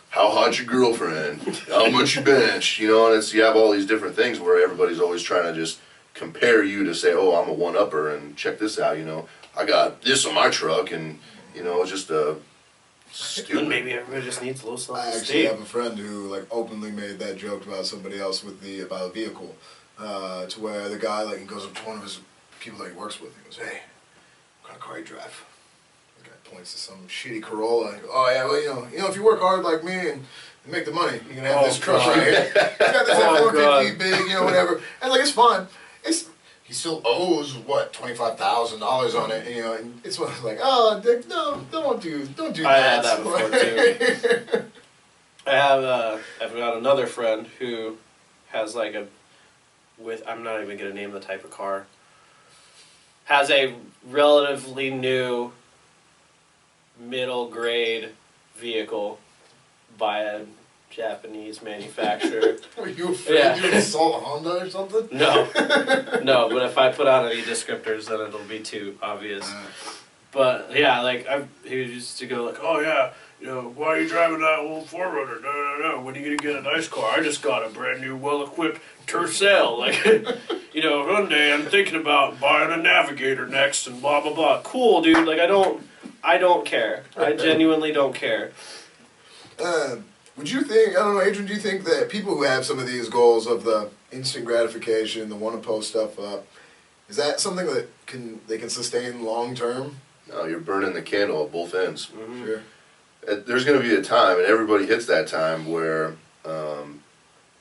[SPEAKER 4] How hot's your girlfriend? How much you bench? And you have all these different things where everybody's always trying to just compare you to say, oh, I'm a one-upper and check this out. I got this on my truck, and it's just a stupid.
[SPEAKER 2] Maybe everybody just needs a little self-esteem.
[SPEAKER 3] I actually have a friend who openly made that joke about somebody else about a vehicle, to where the guy goes up to one of his people that he works with. He goes, hey, what kind of car you drive? The guy points to some shitty Corolla. And goes, oh yeah, well if you work hard like me and make the money, you can have this truck right here. He's got this F-150 big, whatever, and it's fine. He still owes $25,000 on it, and it's like, oh, Dick, no, don't do that.
[SPEAKER 2] I had that before too. I've got another friend who has I'm not even gonna name the type of car. has a relatively new middle grade vehicle by a Japanese manufacturer.
[SPEAKER 3] Were you afraid
[SPEAKER 2] Yeah.
[SPEAKER 3] you would assault Honda or something?
[SPEAKER 2] No, no, but if I put on any descriptors, then it'll be too obvious. But yeah, like he used to go like, "Oh yeah, you know, why are you driving that old 4Runner? No. When are you gonna get a nice car? I just got a brand new, well-equipped Tercel. Like, you know, one day I'm thinking about buying a Navigator next, and blah blah blah. Cool, dude. Like, I don't care. I genuinely don't care.
[SPEAKER 3] Would you think, I don't know, Adrian, do you think that people who have some of these goals of the instant gratification, the want to post stuff up, is that something that they can sustain long term?
[SPEAKER 4] No, you're burning the candle at both ends.
[SPEAKER 2] Mm-hmm.
[SPEAKER 3] Sure.
[SPEAKER 4] There's going to be a time, and everybody hits that time, where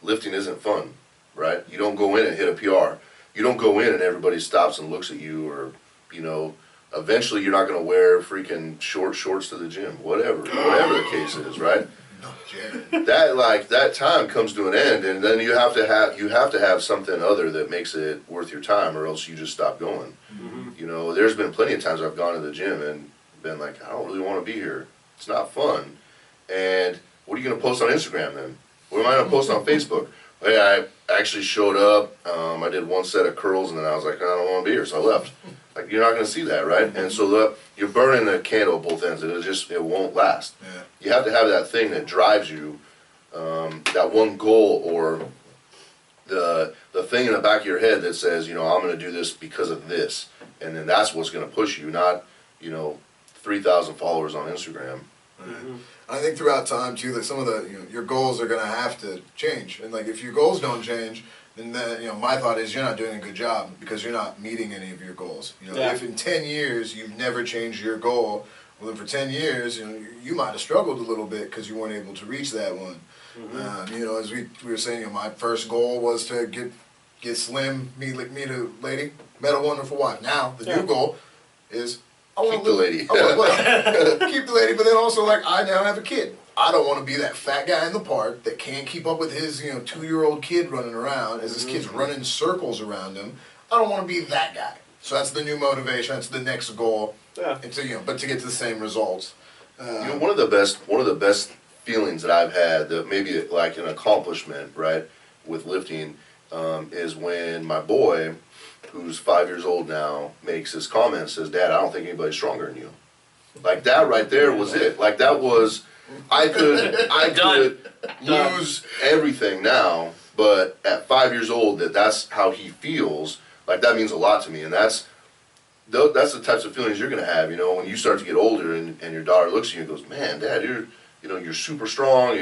[SPEAKER 4] lifting isn't fun, right? You don't go in and hit a PR. You don't go in and everybody stops and looks at you, or, you know, eventually you're not going to wear freaking short shorts to the gym, whatever the case is, right?
[SPEAKER 3] No, Jared.
[SPEAKER 4] That time comes to an end, and then you have to have something other that makes it worth your time, or else you just stop going.
[SPEAKER 2] Mm-hmm.
[SPEAKER 4] You know, there's been plenty of times I've gone to the gym and been like, I don't really want to be here. It's not fun. And what are you going to post on Instagram then? What am I going to post on Facebook? Hey, I actually showed up. I did one set of curls, and then I was like, I don't want to be here, so I left. Like, you're not going to see that, right? And so you're burning the candle at both ends, and it won't last.
[SPEAKER 3] Yeah.
[SPEAKER 4] You have to have that thing that drives you, that one goal, or the thing in the back of your head that says, you know, I'm going to do this because of this, and then that's what's going to push you, not, you know, 3,000 followers on Instagram.
[SPEAKER 3] Right. I think throughout time too that some of the your goals are going to have to change, and like if your goals don't change, then my thought is you're not doing a good job because you're not meeting any of your goals. You know,
[SPEAKER 2] Yeah.
[SPEAKER 3] if in 10 years you've never changed your goal, well then for 10 years you might have struggled a little bit because you weren't able to reach that one.
[SPEAKER 2] Mm-hmm.
[SPEAKER 3] As we were saying, my first goal was to get slim, meet a lady, met a wonderful wife. Now the new goal is I want
[SPEAKER 4] Keep the lady.
[SPEAKER 3] keep the lady, but then also like I now have a kid. I don't want to be that fat guy in the park that can't keep up with his 2-year-old kid running around as his kid's running circles around him. I don't want to be that guy. So that's the new motivation. That's the next goal.
[SPEAKER 2] Yeah.
[SPEAKER 3] And but to get to the same results.
[SPEAKER 4] You know, one of the best feelings that I've had, that maybe like an accomplishment, right, with lifting, is when my boy, who's 5 years old now, makes this comment, says, "Dad, I don't think anybody's stronger than you." Like that right there was it. Like that was, I could lose everything now, but at 5 years old, that's how he feels. Like that means a lot to me, and that's the types of feelings you're gonna have. You know, when you start to get older and your daughter looks at you and goes, "Man, Dad, you're super strong.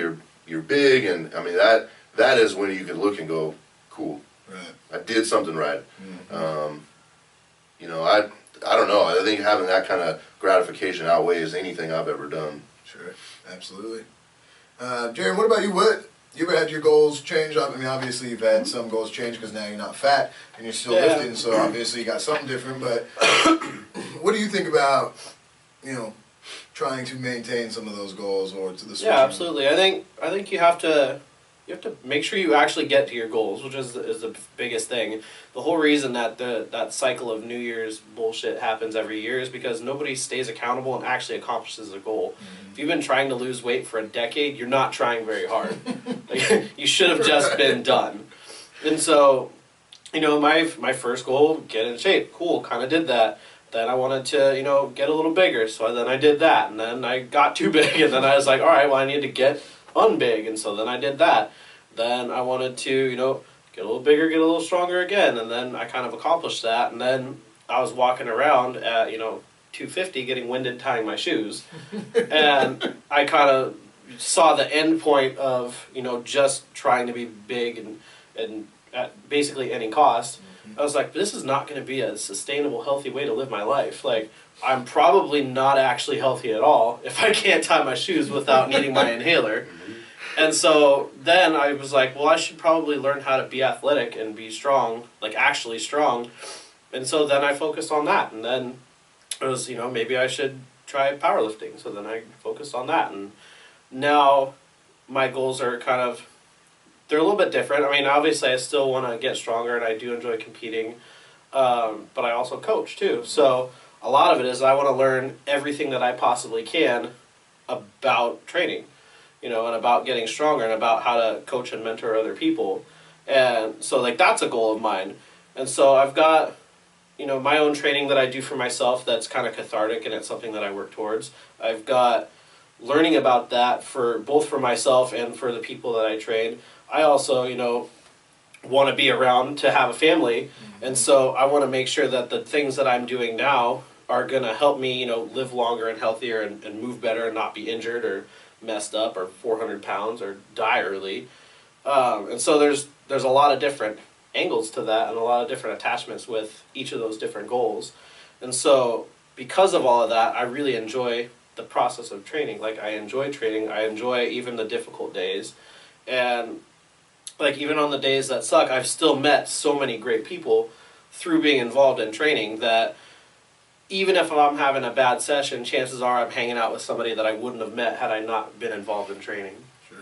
[SPEAKER 4] You're big," and I mean that is when you can look and go, "Cool,
[SPEAKER 3] Right.
[SPEAKER 4] I did something right."
[SPEAKER 3] Mm-hmm.
[SPEAKER 4] You know, I don't know. I think having that kind of gratification outweighs anything I've ever done.
[SPEAKER 3] Sure, absolutely. Jared, what about you? You ever had your goals change? I mean, obviously you've had some goals change because now you're not fat and you're still lifting, so obviously you got something different. But what do you think about, trying to maintain some of those goals or to the switch?
[SPEAKER 2] Yeah, absolutely. I think you have to make sure you actually get to your goals, which is the biggest thing. The whole reason that that cycle of New Year's bullshit happens every year is because nobody stays accountable and actually accomplishes a goal.
[SPEAKER 3] Mm-hmm.
[SPEAKER 2] If you've been trying to lose weight for a decade, you're not trying very hard. Like, you should have just been done. And so, my first goal, get in shape. Cool, kind of did that. Then I wanted to, get a little bigger, so then I did that. And then I got too big, and then I was like, all right, well, I need to get unbig, and so then I did that. Then I wanted to, get a little bigger, get a little stronger again, and then I kind of accomplished that. And then I was walking around at, 250 getting winded tying my shoes. And I kind of saw the end point of, just trying to be big and at basically any cost. I was like, this is not going to be a sustainable, healthy way to live my life. Like, I'm probably not actually healthy at all if I can't tie my shoes without needing my inhaler. And so then I was like, well, I should probably learn how to be athletic and be strong, like actually strong. And so then I focused on that. And then it was, maybe I should try powerlifting. So then I focused on that. And now my goals are they're a little bit different. I mean, obviously I still want to get stronger and I do enjoy competing. but I also coach too. So a lot of it is I want to learn everything that I possibly can about training, and about getting stronger and about how to coach and mentor other people. And so like that's a goal of mine. And so I've got, my own training that I do for myself that's kind of cathartic, and it's something that I work towards. I've got learning about that for both for myself and for the people that I train. I also, want to be around to have a family, and so I want to make sure that the things that I'm doing now are going to help me, live longer and healthier and move better and not be injured or messed up or 400 pounds or die early. And so there's a lot of different angles to that and a lot of different attachments with each of those different goals. And so because of all of that, I really enjoy the process of training. Like I enjoy training. I enjoy even the difficult days. And like even on the days that suck, I've still met so many great people through being involved in training that even if I'm having a bad session, chances are I'm hanging out with somebody that I wouldn't have met had I not been involved in training.
[SPEAKER 3] Sure.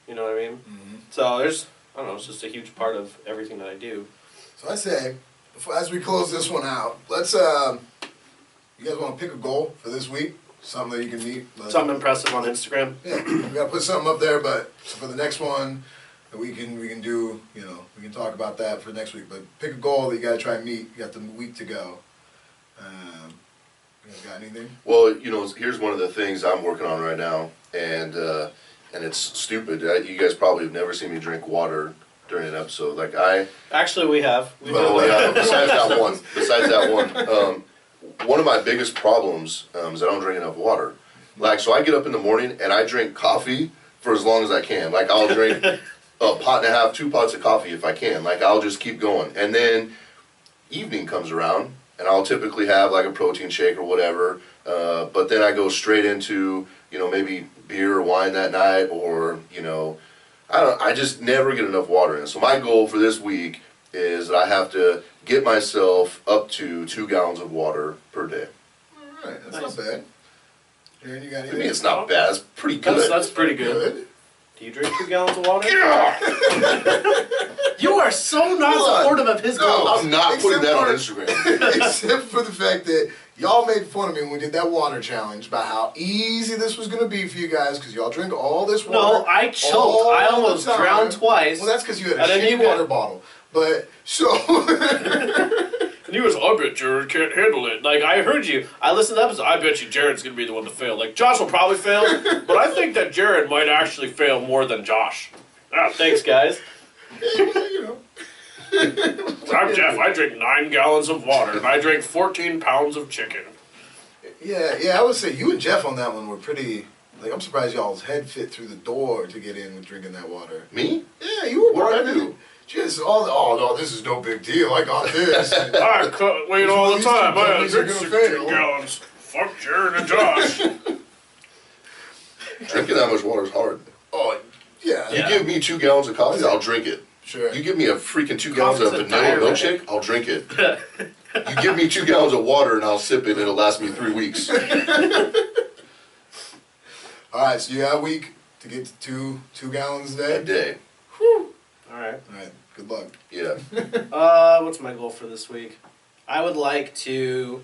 [SPEAKER 2] You know what I mean?
[SPEAKER 3] Mm-hmm.
[SPEAKER 2] So I don't know, it's just a huge part of everything that I do.
[SPEAKER 3] So I say, as we close this one out, let's, you guys want to pick a goal for this week? Something that you can meet?
[SPEAKER 2] Something impressive on Instagram.
[SPEAKER 3] Yeah, we got to put something up there, but for the next one, we can do, we can talk about that for next week. But pick a goal that you got to try and meet. You got the week to go. You guys got anything?
[SPEAKER 4] Well, here's one of the things I'm working on right now, and it's stupid. You guys probably have never seen me drink water during an episode. Like
[SPEAKER 2] Actually, we have.
[SPEAKER 4] Well, yeah, besides that one, one of my biggest problems is I don't drink enough water. Like, so I get up in the morning and I drink coffee for as long as I can. Like, I'll drink a pot and a half, 2 pots of coffee if I can. Like, I'll just keep going. And then evening comes around and I'll typically have like a protein shake or whatever. But then I go straight into, maybe beer or wine that night, or, I just never get enough water in. So my goal for this week is that I have to get myself up to 2 gallons of water per day.
[SPEAKER 3] All right, that's not bad. Aaron, you got
[SPEAKER 4] I
[SPEAKER 3] anything?
[SPEAKER 4] mean, it's not bad. It's pretty good.
[SPEAKER 2] That's pretty good. Do you drink 2 gallons of water?
[SPEAKER 4] Yeah.
[SPEAKER 2] You are so not supportive of his goals.
[SPEAKER 4] I'm not putting that on
[SPEAKER 3] Except
[SPEAKER 4] Instagram.
[SPEAKER 3] Except for the fact that y'all made fun of me when we did that water challenge about how easy this was going to be for you guys because y'all drink all this water.
[SPEAKER 2] No, I choked. I almost drowned twice.
[SPEAKER 3] Well, that's because you had a
[SPEAKER 2] And then
[SPEAKER 3] shitty
[SPEAKER 2] you got-
[SPEAKER 3] water bottle. But, so...
[SPEAKER 2] And he was, I bet Jared can't handle it. Like, I heard you. I listened to the episode. I bet you Jared's going to be the one to fail. Like, Josh will probably fail, but I think that Jared might actually fail more than Josh. Ah, thanks, guys. I'm Jeff. I drink 9 gallons of water, and I drink 14 pounds of chicken.
[SPEAKER 3] Yeah, I would say you and Jeff on that one were pretty... Like, I'm surprised y'all's head fit through the door to get in with drinking that water.
[SPEAKER 4] Me?
[SPEAKER 3] Yeah, you were
[SPEAKER 4] What
[SPEAKER 3] part
[SPEAKER 4] did I
[SPEAKER 3] of
[SPEAKER 4] do?
[SPEAKER 3] it. Just oh no, this is no big deal. I got this.
[SPEAKER 2] I cut weight all the
[SPEAKER 3] These
[SPEAKER 2] time.
[SPEAKER 3] two
[SPEAKER 2] I
[SPEAKER 3] dummies are
[SPEAKER 2] drink
[SPEAKER 3] gonna
[SPEAKER 2] 16
[SPEAKER 3] fail.
[SPEAKER 2] gallons. Fuck Jared and Josh.
[SPEAKER 4] Drinking that much water is hard.
[SPEAKER 3] Oh, yeah.
[SPEAKER 4] You give me 2 gallons of coffee, I'll drink it.
[SPEAKER 3] Sure.
[SPEAKER 4] You give me a freaking 2 gallons of
[SPEAKER 2] Coffee's a
[SPEAKER 4] vanilla
[SPEAKER 2] diuretic.
[SPEAKER 4] milkshake, I'll drink it. You give me 2 gallons of water and I'll sip it and it'll last me 3 weeks.
[SPEAKER 3] All right, so you got a week to get to 2 gallons a
[SPEAKER 4] A
[SPEAKER 3] day.
[SPEAKER 4] day.
[SPEAKER 2] Alright.
[SPEAKER 3] All right, good luck.
[SPEAKER 4] Yeah.
[SPEAKER 2] What's my goal for this week? I would like to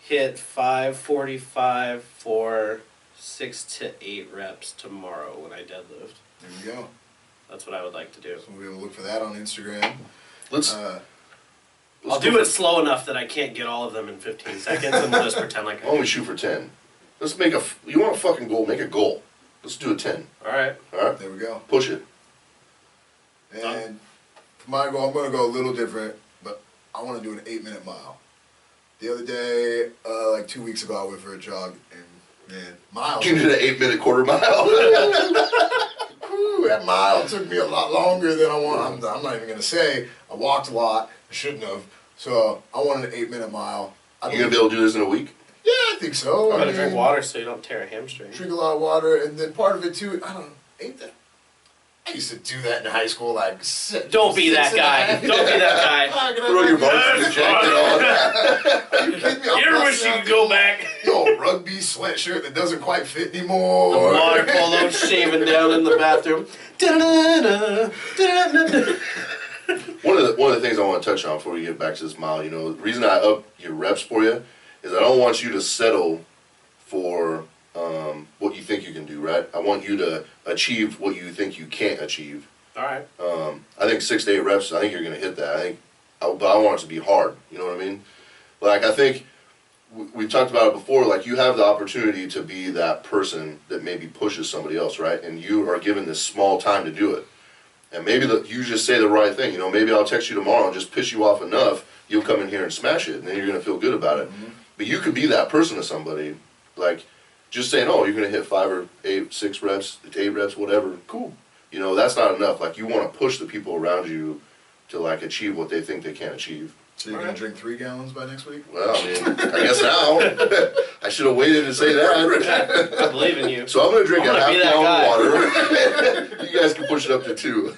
[SPEAKER 2] hit 545 for 6 to 8 reps tomorrow when I deadlift.
[SPEAKER 3] There we go.
[SPEAKER 2] That's what I would like to do.
[SPEAKER 3] So we'll look for that on Instagram.
[SPEAKER 4] Let's
[SPEAKER 2] I'll do it slow enough that I can't get all of them in 15 seconds, and we'll just pretend like I
[SPEAKER 4] Why don't we shoot for 10? Let's make you want a fucking goal, make a goal. Let's do a 10.
[SPEAKER 2] Alright.
[SPEAKER 4] Alright?
[SPEAKER 3] There we go.
[SPEAKER 4] Push it.
[SPEAKER 3] And for my goal, I'm going to go a little different, but I want to do an 8-minute mile. The other day, like 2 weeks ago, I went for a jog, and man, miles.
[SPEAKER 4] You did an 8-minute quarter mile.
[SPEAKER 3] Whew, that mile took me a lot longer than I want. I'm not even going to say. I walked a lot. I shouldn't have. So I wanted an 8-minute mile.
[SPEAKER 4] You gonna be able to do this in a week?
[SPEAKER 3] Yeah, I think so.
[SPEAKER 2] I'm
[SPEAKER 3] I
[SPEAKER 2] gonna drink
[SPEAKER 3] mean,
[SPEAKER 2] water so you don't tear a hamstring.
[SPEAKER 3] Drink a lot of water, and then part of it too. I don't know. Ain't that? I used to do that in high school. Like,
[SPEAKER 2] Don't be that guy. Don't be that guy.
[SPEAKER 4] Put on your varsity jacket on.
[SPEAKER 3] Are you kidding me?
[SPEAKER 2] You ever wish you could go back?
[SPEAKER 3] Yo, rugby sweatshirt that doesn't quite fit anymore.
[SPEAKER 2] The water polo shaving down in the bathroom. Da-da-da-da, da-da-da-da.
[SPEAKER 4] One of of the things I want to touch on before we get back to this mile, you know, the reason I up your reps for you is I don't want you to settle for what you think you can do, right? I want you to achieve what you think you can't achieve.
[SPEAKER 2] All right.
[SPEAKER 4] I think 6 to 8 reps. I think you're going to hit that. But I want it to be hard. You know what I mean? Like I think we've talked about it before. Like you have the opportunity to be that person that maybe pushes somebody else, right? And you are given this small time to do it. And maybe you just say the right thing. You know, maybe I'll text you tomorrow and just piss you off enough. You'll come in here and smash it, and then you're going to feel good about it. Mm-hmm. But you could be that person to somebody, like just saying, "Oh, you're going to hit 5 or 8, 6 reps, 8 reps, whatever." Cool. You know, that's not enough. Like you want to push the people around you to like achieve what they think they can't achieve.
[SPEAKER 3] So you're going to drink 3 gallons by next week?
[SPEAKER 4] Well, I mean, I guess now. I should have waited to say that.
[SPEAKER 2] I believe in you.
[SPEAKER 4] So I'm going to drink
[SPEAKER 2] I'm
[SPEAKER 4] a
[SPEAKER 2] gonna be that
[SPEAKER 4] half gallon of water. You guys can push it up to 2.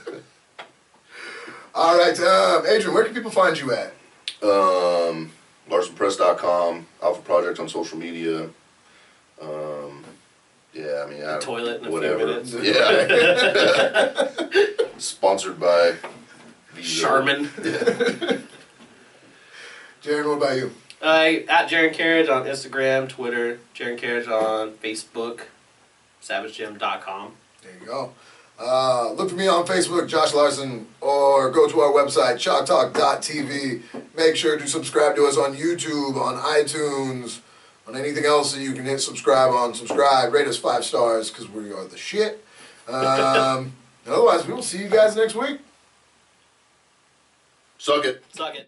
[SPEAKER 3] All right, Adrian, where can people find you at?
[SPEAKER 4] LarsonPress.com, Alpha Project on social media. Yeah, I mean,
[SPEAKER 2] Toilet in a
[SPEAKER 4] whatever.
[SPEAKER 2] few minutes.
[SPEAKER 4] Yeah. Sponsored by
[SPEAKER 2] Charmin.
[SPEAKER 3] Jaron, what about you?
[SPEAKER 2] At Jaron Carriage on Instagram, Twitter, Jaron Carriage on Facebook, SavageGym.com.
[SPEAKER 3] There you go. Look for me on Facebook, Josh Larson, or go to our website, chalktalk.tv. Make sure to subscribe to us on YouTube, on iTunes, on anything else that you can hit subscribe on. Subscribe, rate us 5 stars, because we are the shit. Otherwise, we will see you guys next week.
[SPEAKER 4] Suck it.
[SPEAKER 2] Suck it.